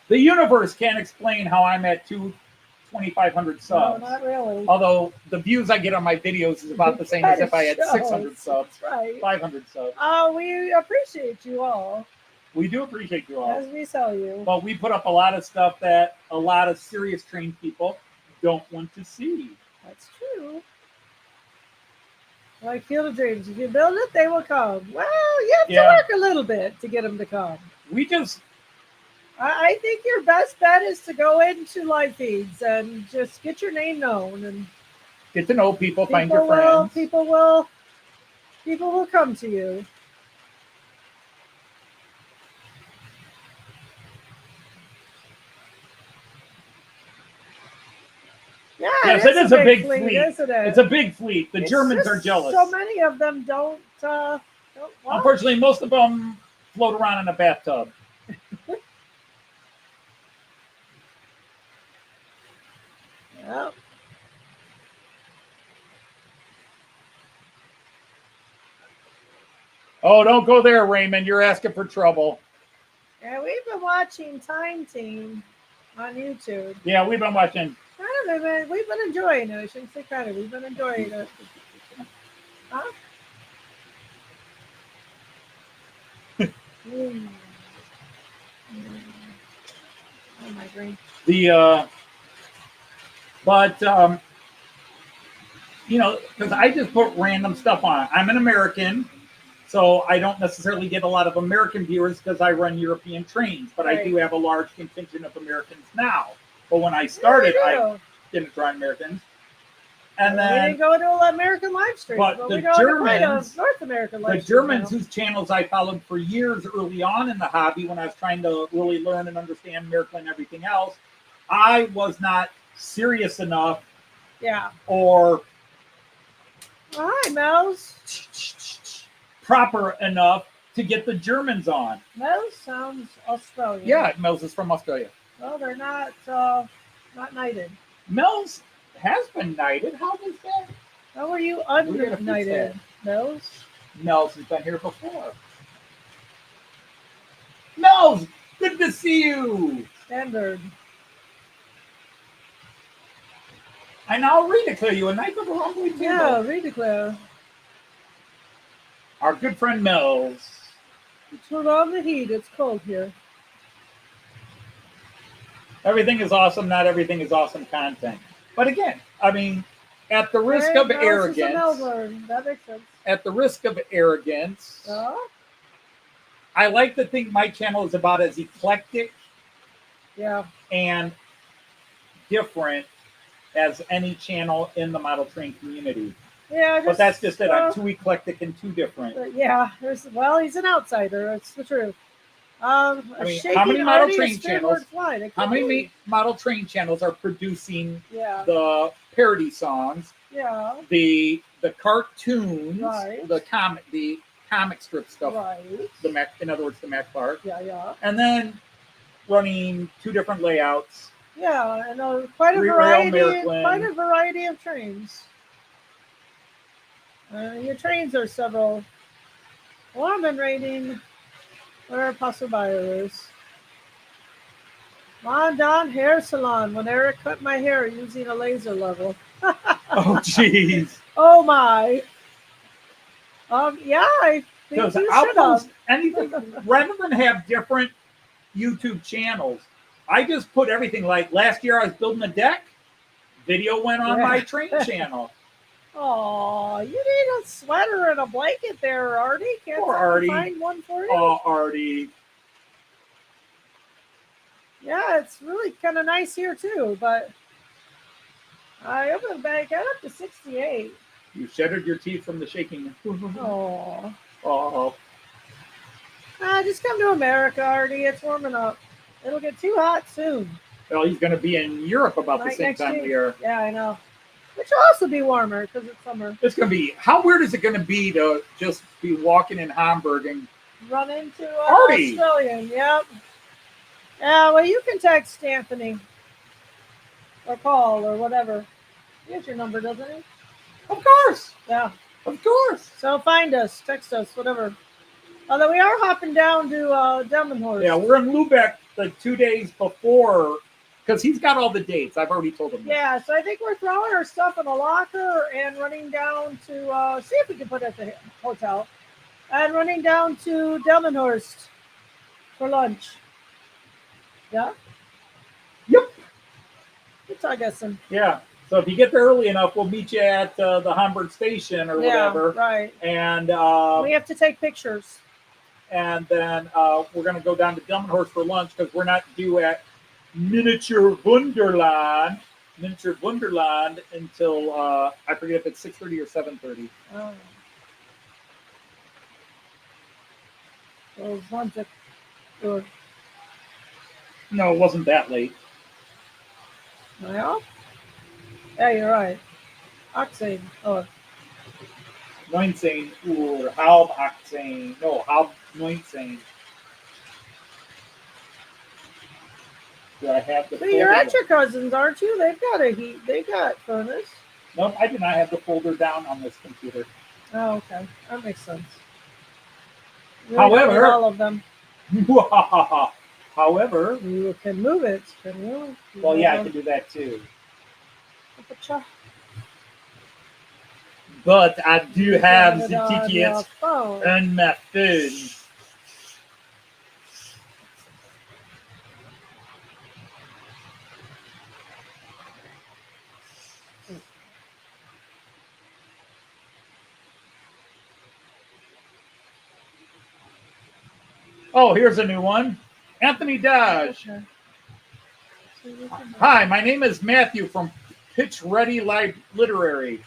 The universe can't explain how I'm at 2,500 No, subs. not really. Although the views I get on my videos is about the same as if I had 600 subs, Right. 500 subs. We appreciate you all We do appreciate you all. as we sell you. But we put up a lot of stuff that a lot of serious trained people don't want to see. That's true. Like Field of Dreams, if you build it, they will come. Well, you have to work a little bit to get them to come. We just... I think your best bet is to go into live feeds and just get your name known and get to know people, find your friends. People will come to you. Yeah, yes, it is a big fleet. Isn't it? It's a big fleet. The Germans are jealous. So many of them don't Unfortunately, most of them float around in a bathtub. Yep. Oh, don't go there, Raymond. You're asking for trouble. Yeah, we've been watching Time Team on YouTube. Yeah, we've been watching. We've been enjoying it. I shouldn't say kind of. We've been enjoying it. Huh? Oh, my brain. Because I just put random stuff on it. I'm an American, so I don't necessarily get a lot of American viewers because I run European trains, but I do have a large contingent of Americans now. But when I started, I didn't run Americans. And we then didn't go to American live stream, but but the we go to quite a Germans- North American live the stream Germans, now. whose channels I followed for years early on in the hobby when I was trying to really learn and understand Märklin and everything else, I was not serious enough Yeah. or Oh, hi, Mel's. proper enough to get the Germans on. Mel's sounds Australian. Yeah, Mel's is from Australia. Well, they're not knighted. Mel's has been knighted. How was that? How are you gotta fix unknighted, Mel's? Mel's has been here before. Mel's, good to see you. Standard. And I'll redeclare you a knight of the Hornby table. Yeah, redeclare. Our good friend Mel's. Turn on the heat. It's cold here. Everything is awesome. Not everything is awesome content. But again, I mean, at the risk Hey, of Mel's is in arrogance, Melbourne. That makes sense. at the risk of arrogance, I like to think my channel is about as eclectic Yeah. and different as any channel in the model train community. Yeah. But that's just it. I'm too eclectic and too different. Yeah. Well, he's an outsider. That's the truth. I mean, how many model train channels? How many Be. model train channels are producing Yeah. the parody songs, Yeah. the cartoons, Right. the comic strip stuff, Right. in other words, the Mac part, Yeah. Yeah. and then running two different layouts. Yeah, and quite a Three rail variety, Märklin. quite a variety of trains. Your trains are several. Well, I've been rating where passerbyers. Don Hair Salon, when Eric cut my hair using a laser level. Oh, jeez. Oh my. Yeah, I think Because you I'll should have. post anything rather than have different YouTube channels. I just put everything. Like last year, I was building a deck. Video went on my train channel. Oh, you need a sweater and a blanket there, Artie. Can't Poor someone Artie. find one for you? Oh, Artie. Yeah, it's really kind of nice here too, but I opened the bag, got up to 68. You shattered your teeth from the shaking. Oh, Oh. just come to America, Artie. It's warming up. It'll get too hot soon. Well, he's going to be in Europe about the Like same next time year. we are. Yeah, I know. Which will also be warmer because it's summer. It's going to be, how weird is it going to be to just be walking in Hamburg and Run into Artie. Australian. Yep. Yeah, well, you can text Anthony or call or whatever. He has your number, doesn't he? of course, Yeah. of course. So find us, text us, whatever. Although we are hopping down to Delmenhorst. Yeah, we're in Lubeck like 2 days before because he's got all the dates. I've already told him. Yeah, so I think we're throwing our stuff in a locker and running down to see if we can put it at the hotel. And running down to Delmenhorst for lunch. Yeah? Yep. It's Augusten. Yeah. So if you get there early enough, we'll meet you at the Hamburg station or whatever. Right. And We have to take pictures. and then we're going to go down to Delmenhorst for lunch because we're not due at Miniature Wonderland until I forget if it's 6:30 or 7:30. Oh. Those ones that were, No, it wasn't that late. well, yeah, you're right. Oxane. Oh, 19 Uhr, halb 18. No, halb 19. Do I have the but you're folder? at your cousins, aren't you? They've got a heat. They got furnace. Nope, I do not have the folder down on this computer. Oh, okay. That makes sense. You However- don't need all of them. However, You can move it, can you? well, yeah, I can do that too. But I do have the tickets phone. on my phone. Oh, here's a new one. Anthony Dodge. Okay. Hi, my name is Matthew from Pitch Ready Literary.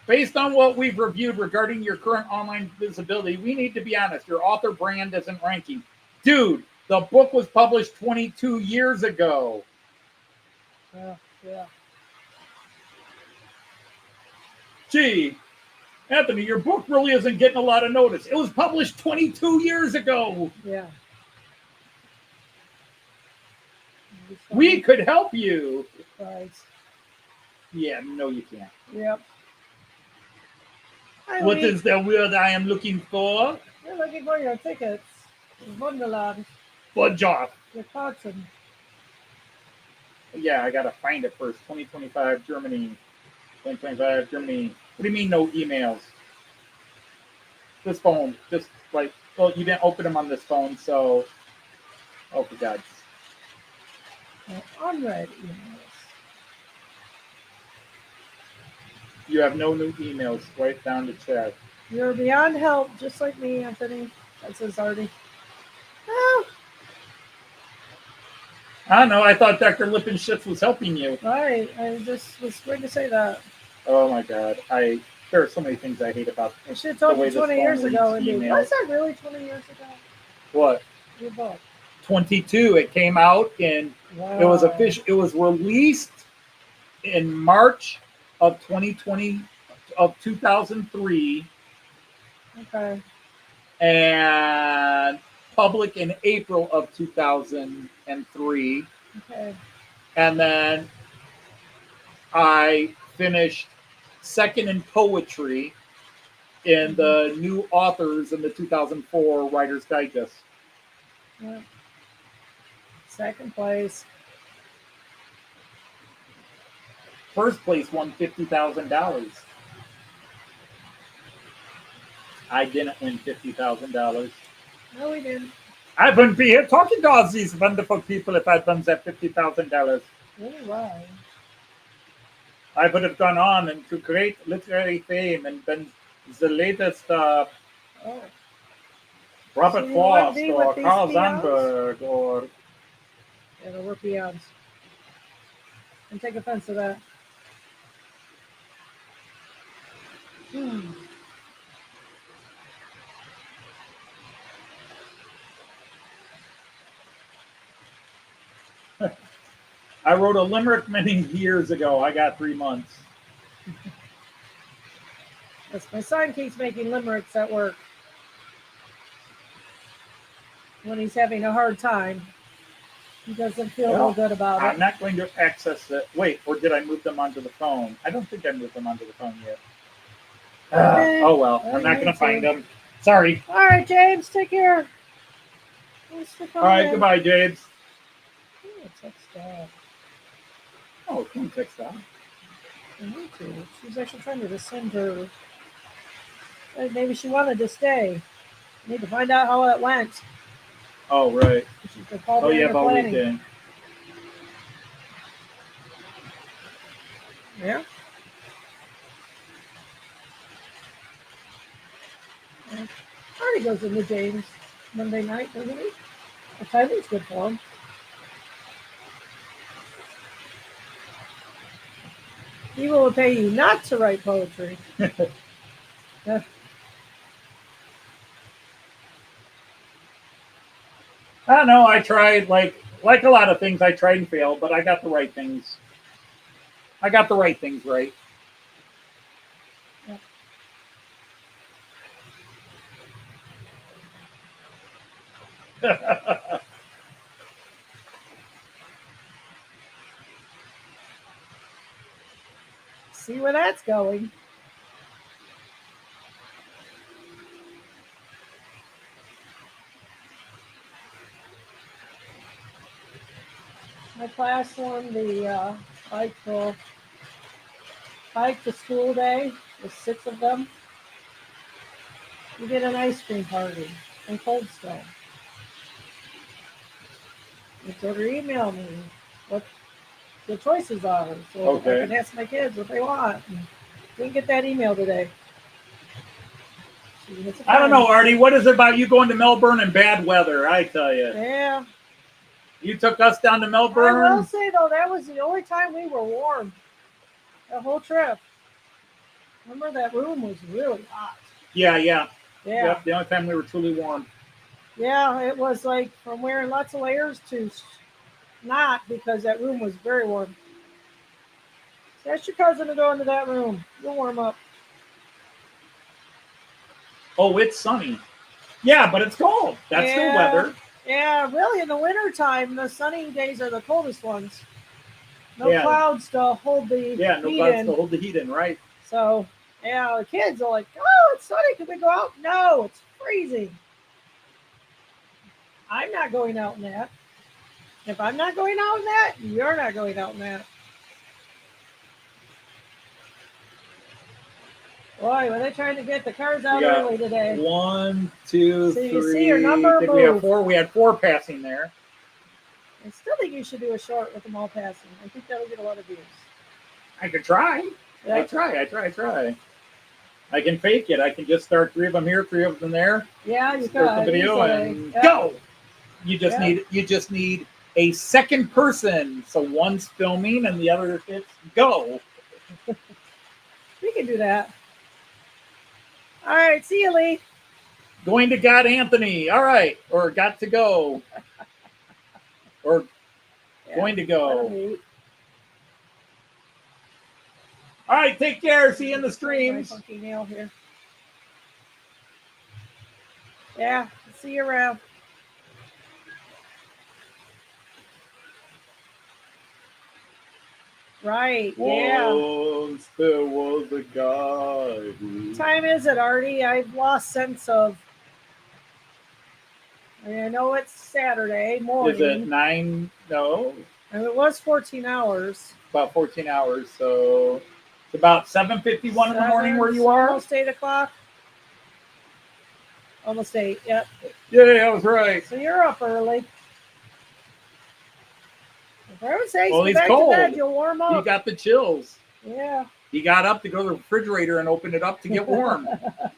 Based on what we've reviewed regarding your current online visibility, we need to be honest. Your author brand isn't ranking. Dude, the book was published 22 years ago. Yeah. Gee, Anthony, your book really isn't getting a lot of notice. It was published 22 years ago. Yeah. We could help you. Right. Yeah, no, you can't. Yep. Hi, What Lee. is the word I am looking for? You're looking for your tickets. Wonderland. Fudge off. Your Carson. Yeah, I gotta find it first. 2025 Germany. 2025 Germany. What do you mean no emails? This phone, just like, well, you didn't open them on this phone, so, oh, for God's. Unread emails. You have no new emails. Right down to check. You're beyond help, just like me, Anthony. That says Artie. Oh, I don't know. I thought Dr. Lippenschitz was helping you. right. I just was going to say that. Oh my God. There are so many things I hate about I should have told the way you this 20 phone years ago. reads Indeed. emails. Was that really 20 years ago? What? Your book. 22. It came out in. Wow. It was official. It was released in March of 2003, Okay. and public in April of 2003. Okay. And then I finished second in poetry in the new authors in the 2004 Writer's Digest. Yeah. Second place. First place won $50,000. I didn't win $50,000. No, we didn't. I wouldn't be here talking to all these wonderful people if I'd won that $50,000. Really? Why? I would have gone on and to great literary fame and been the latest Oh. Robert So you wanna Frost be or with these Carl peons? Sandburg or Yeah, we're peons. And take offense to that. I wrote a limerick many years ago. I got 3 months. Yes, my son keeps making limericks at work when he's having a hard time. He doesn't feel real good about I'm it. not going to access it. Wait, or did I move them onto the phone? I don't think I moved them onto the phone yet. Okay. Oh well, Well, I'm not you going to find too. them. Sorry. All right, James, take care. Thanks for All coming right, in. goodbye, James. Oh, text that. Oh, come text that. I need to. She's actually trying to send her. Maybe she wanted to stay. I need to find out how it went. Oh, right. She's been called Oh, in yeah, for about planning. weekend. Yeah. Artie goes into James Monday night, doesn't he? The timing's good for him. He will pay you not to write poetry. I don't know. I tried, like a lot of things, I tried and failed, but I got the right things. I got the right things right. See where that's going. My class won the bike to school day. There's 6 of them. We did an ice cream party in Cold Stone. You told her email me what the choices are, so Okay. I can ask my kids what they want. And didn't get that email today. I don't know, Artie. What is it about you going to Melbourne in bad weather? I tell you. Yeah. You took us down to I will Melbourne. say though, that was the only time we were warm. The whole trip. Remember that room was really hot. Yeah, yeah. Yeah. Yep, the only time we were truly warm. Yeah, it was like from wearing lots of layers to not, because that room was very warm. So ask your cousin to go into that room. You'll warm up. Oh, it's sunny. Yeah, but it's cold. That's still weather. Yeah, really, in the wintertime, the sunny days are the coldest ones. No Yeah. clouds to hold the no heat clouds in. to hold the heat in, right? So, yeah, the kids are like, oh, it's sunny. Can we go out? No, it's freezing. I'm not going out in that. If I'm not going out in that, you're not going out in that. Boy, were they trying to get the cars out early today? 1, 2, So 3. you see your number Did we have 4? We had 4 passing there. I still think you should do a short with them all passing. I think that'll get a lot of views. I could try. Yeah. I try. I can fake it. I can just start 3 of them here, 3 of them there. Yeah, you start could. the video and go. You just need a second person. So one's filming and the other hits go. We can do that. All right, see you, Lee. Going to God Anthony. All right. Or got to go. Or going to go. All right, take care. See you in the streams. Funky nail here. Yeah, see you around. Right, yeah. Once there was a guy. What time is it, Artie? I've lost sense of. I know it's Saturday morning. Is it 9? No. And it was 14 hours. About 14 hours. So it's about 7:51 in the morning where you are. Almost 8 o'clock. Almost 8, yep. Yeah, I was right. So you're up early. For heaven's sakes, Well, go he's back cold. to bed, you'll warm up. He got the chills. Yeah. He got up to go to the refrigerator and open it up to get warm. Yep.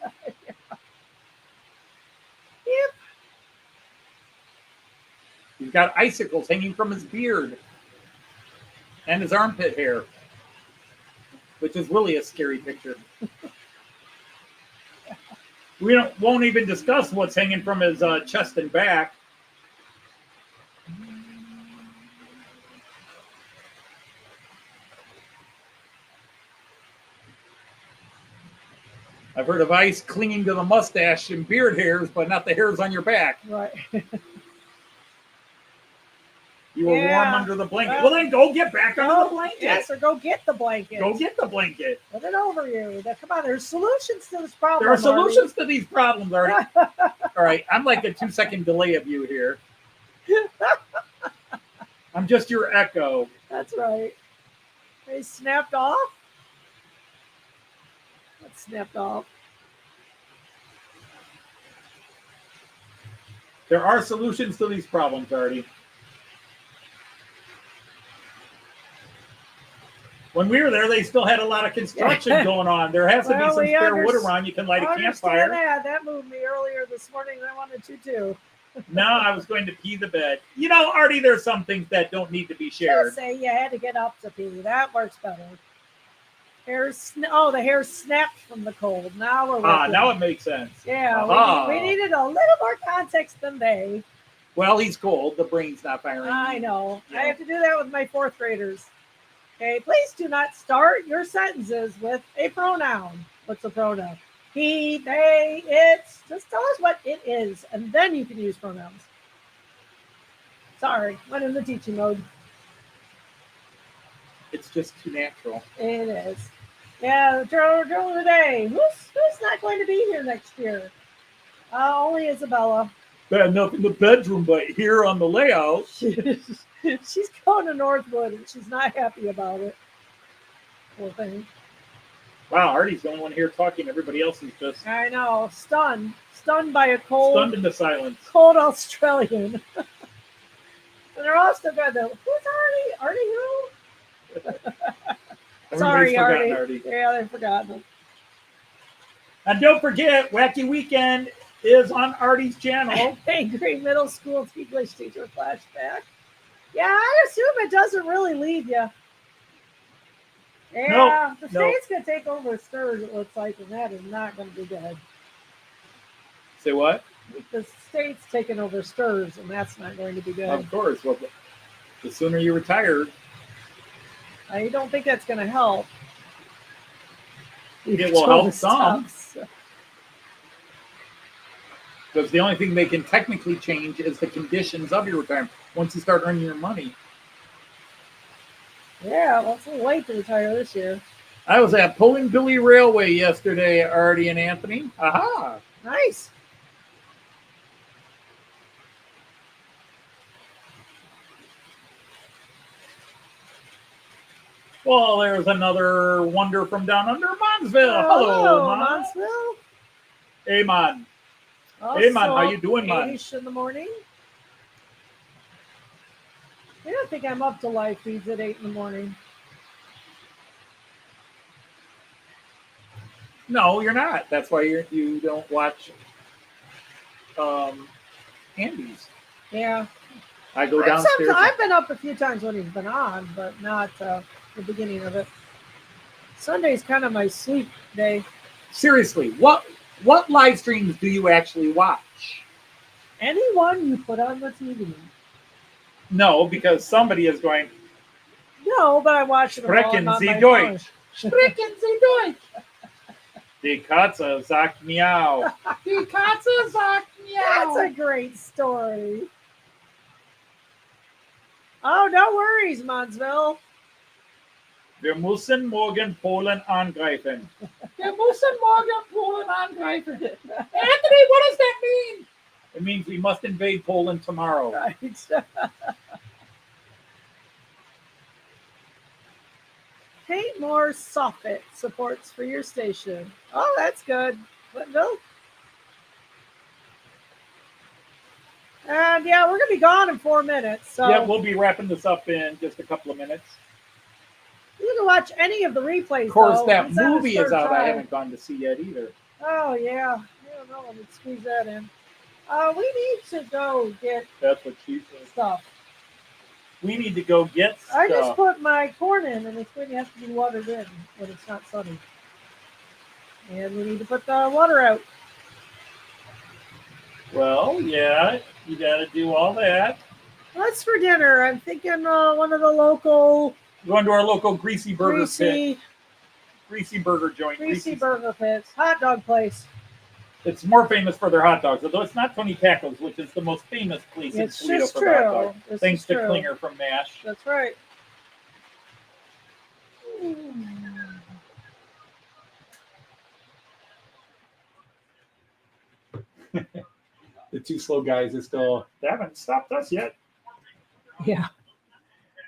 He's got icicles hanging from his beard and his armpit hair, which is really a scary picture. We won't even discuss what's hanging from his chest and back. I've heard of ice clinging to the mustache and beard hairs, but not the hairs on your back. Right. You were warm under the blanket. Well, then go get back under the blanket. Yes, or go get the blanket. Go get the blanket. Put it over you. Come on, there's solutions to this problem. There are solutions to these problems, Artie. All right, I'm like a 2-second delay of you here. I'm just your echo. That's right. They snapped off? What snapped off? There are solutions to these problems, Artie. When we were there, they still had a lot of construction going on. There has to be some spare wood around. You can light a campfire. That moved me earlier this morning. I wanted to too. No, I was going to pee the bed. You know, Artie, there's some things that don't need to be shared. Just say you had to get up to pee. That works better. The hair snapped from the cold. Now we're working. Now it makes sense. Yeah, we needed a little more context than they. Well, he's cold. The brain's not firing. I know. Yeah. I have to do that with my 4th graders. Okay, please do not start your sentences with a pronoun. What's a pronoun? He, they, it's. Just tell us what it is, and then you can use pronouns. Sorry, went in the teaching mode. It's just too natural. It is. Yeah, the drill of the day. Who's not going to be here next year? Only Isabella. Enough in the bedroom, but here on the layout. She's going to Northwood, and she's not happy about it. Poor thing. Wow, Artie's the only one here talking. Everybody else is just... I know. Stunned by a cold... Stunned into silence. Cold Australian. And they're all still going to... Who's Artie? Artie who? Sorry, Artie. Yeah, they've forgotten. And don't forget, Wacky Weekend is on Artie's channel. Angry Middle School English Teacher Flashback. Yeah, I assume it doesn't really leave you. Yeah, the no. state's going to take over Stirs, it looks like, and that is not going to be good. Say what? The state's taking over Stirs, and that's not going to be good. Of course. Well, the sooner you retire, I don't think that's going to help. it will help some. Because the only thing they can technically change is the conditions of your retirement once you start earning your money. Yeah, well, it's a little late to retire this year. I was at Pulling Billy Railway yesterday, Artie and Anthony. Aha! Nice. Well, there's another wonder from down under Monsville. Hello, Mon. Monsville. Hey, Mon. Also, hey, Man. How you doing, Man? 8-ish in the morning. I don't think I'm up to live feeds at 8 in the morning. No, you're not. That's why you don't watch Andy's. Yeah. I go downstairs. I've been up a few times when he's been on, but not the beginning of it. Sunday's kind of my sleep day. Seriously, what live streams do you actually watch? Anyone you put on the TV. No, because somebody is going. No, but I watch it. Sprechen Sie Deutsch. Sprechen Sie Deutsch. Die Katze sagt miau. Die Katze sagt miau. That's a great story. Oh, no worries, Monsville. Wir müssen morgen Polen angreifen. Wir müssen morgen Polen angreifen. Anthony, what does that mean? It means we must invade Poland tomorrow. Right. Paint more soffit supports for your station. Oh, that's good. Clintonville. And yeah, we're going to be gone in 4 minutes. So yeah, we'll be wrapping this up in just a couple of minutes. You can watch any of the replays. Of course, though. that It's on movie the is out. third I try. haven't gone to see yet either. Oh, yeah. I don't know. Let me squeeze that in. We need to go get That's what she said. stuff. We need to go get stuff. I just put my corn in, and it's going to have to be watered in when it's not sunny. And we need to put the water out. Well, yeah, you got to do all that. What's for dinner? I'm thinking one of the local Going to our local greasy burger greasy pit. Greasy burger joint. burger pits. Hot dog place. It's more famous for their hot dogs, although it's not Tony Tacos, which is the most famous place It's in Toledo just for hot true. dogs. This Thanks is to true. Klinger from MASH. That's right. The two slow guys are still, they haven't stopped us yet. Yeah.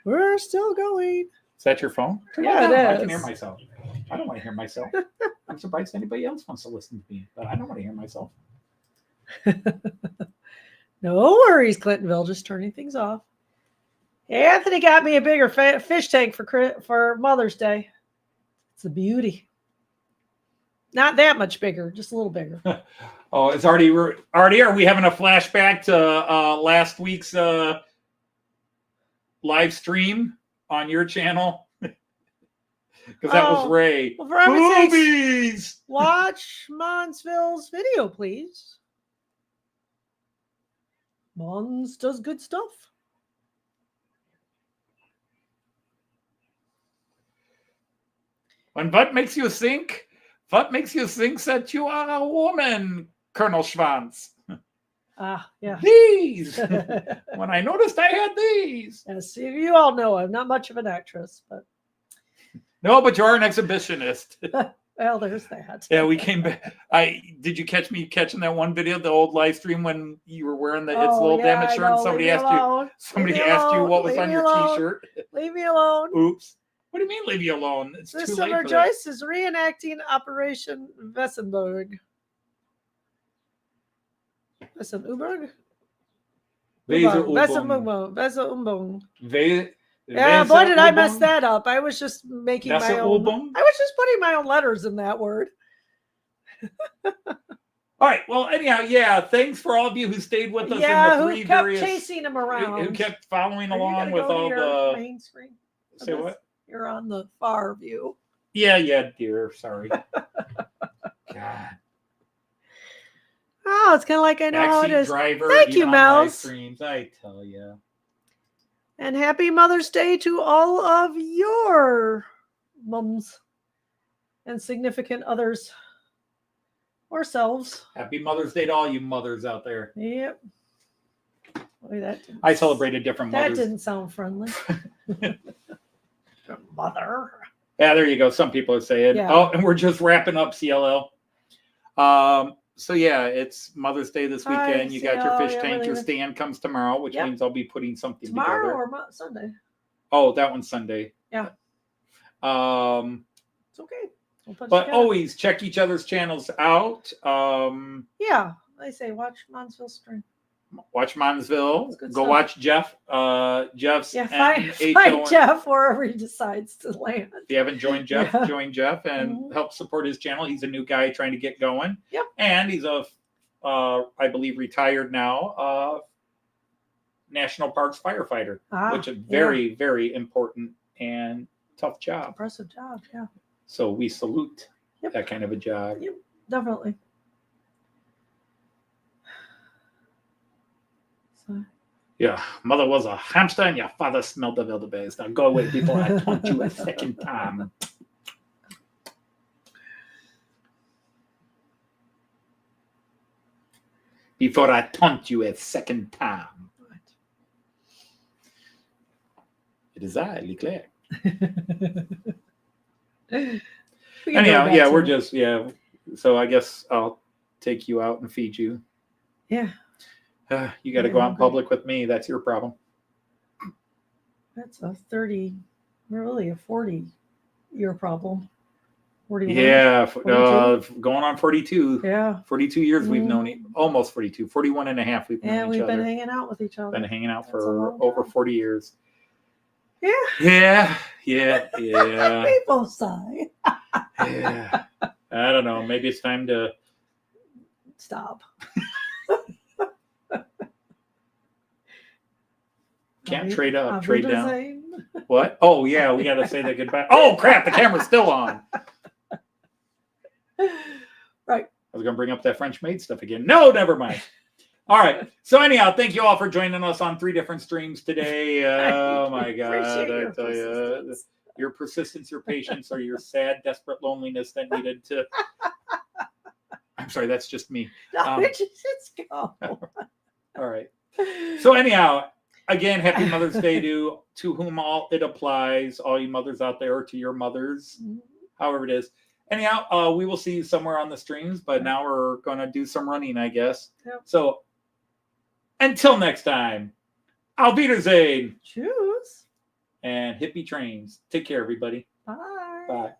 We're still going. Is that your phone? Yeah, it I is. can hear myself. I don't want to hear myself. I'm surprised anybody else wants to listen to me, but I don't want to hear myself. No worries, Clintonville. Just turning things off. Anthony got me a bigger fish tank for Mother's Day. It's a beauty. Not that much bigger, just a little bigger. Oh, it's already. Are we having a flashback to last week's live stream on your channel? Because that was Ray. Well, for heaven's Boobies! sakes, watch Monsville's video, please. Mons does good stuff. And what makes you think? What makes you think that you are a woman, Colonel Schwanz? Ah, yeah. These. When I noticed I had these. Yes, you all know I'm not much of an actress, but No, but you are an exhibitionist. well, there's that. Yeah, we came back. Did you catch me catching that one video, the old live stream when you were wearing it's a little damaged shirt and somebody asked you what was on your t-shirt? Leave me alone. Oops. What do you mean leave you alone? It's too late Mr. for Joyce is reenacting Operation Wessenberg. Wessenberg? Wessenberg. Yeah, boy, did I mess that up. I was just making my own. I was just putting my own letters in that word. All right. Well, anyhow, yeah. Thanks for all of you who stayed with us. Yeah, in the who three kept various, chasing him around. Who kept following Are you along gonna with go to all your the main screen. Say what? You're on the far view. Yeah, dear. Sorry. God. Oh, it's kind of like I know how it Backseat is. driver, Thank even you, on live Mouse. streams, I tell you. And happy Mother's Day to all of your mums and significant others or selves. Happy Mother's Day to all you mothers out there. Yep. Boy, I celebrated different that mothers. didn't sound friendly. Mother. Yeah, there you go. Some people are saying, Yeah. oh, and we're just wrapping up CLL. So yeah, it's Mother's Day this weekend. You got your fish tank. Your stand comes tomorrow, which means I'll be putting something tomorrow together. or Sunday. Oh, that one's Sunday. Yeah. It's okay. But always check each other's channels out. Yeah, I say watch Monsville stream. Watch Monsville. Go stuff. watch Jeff. Jeff's find Jeff wherever he decides to land. If you haven't joined Jeff, join Jeff and help support his channel. He's a new guy trying to get going. Yep. And he's I believe, retired now, National Parks firefighter, which is very, very important and tough job. Impressive job, yeah. So we salute that kind of a job. Yep, definitely. So. Yeah, mother was a hamster and your father smelled the wildebeest. Now go away before I taunt you a second time. Before I taunt you a second time. It is I, Leclerc. Anyhow, yeah, we're just, so I guess I'll take you out and feed you. Yeah. You got to go out in public with me. That's your problem. That's a 40-year problem. 41, yeah, going on 42. Yeah. 42 years we've known it. Almost 42. 41 and a half we've known each other. And we've been hanging out with each other. Been hanging out for over 40 years. Yeah. Yeah. People sigh. Yeah. I don't know. Maybe it's time to stop. Can't trade up, trade down. What? Oh, yeah, we got to say that goodbye. Oh, crap, the camera's still on. Right. I was going to bring up that French maid stuff again. No, never mind. All right. So anyhow, thank you all for joining us on 3 different streams today. Oh, my God. I tell you, your persistence, your patience, or your sad, desperate loneliness that needed to... I'm sorry, that's just me. No, just go. All right. So anyhow... Again, happy Mother's Day to whom all it applies, all you mothers out there, or to your mothers, however it is. Anyhow, we will see you somewhere on the streams, but now we're going to do some running, I guess. Yep. So until next time, Auf Wiedersehen. Choose. And hippie trains. Take care, everybody. Bye. Bye.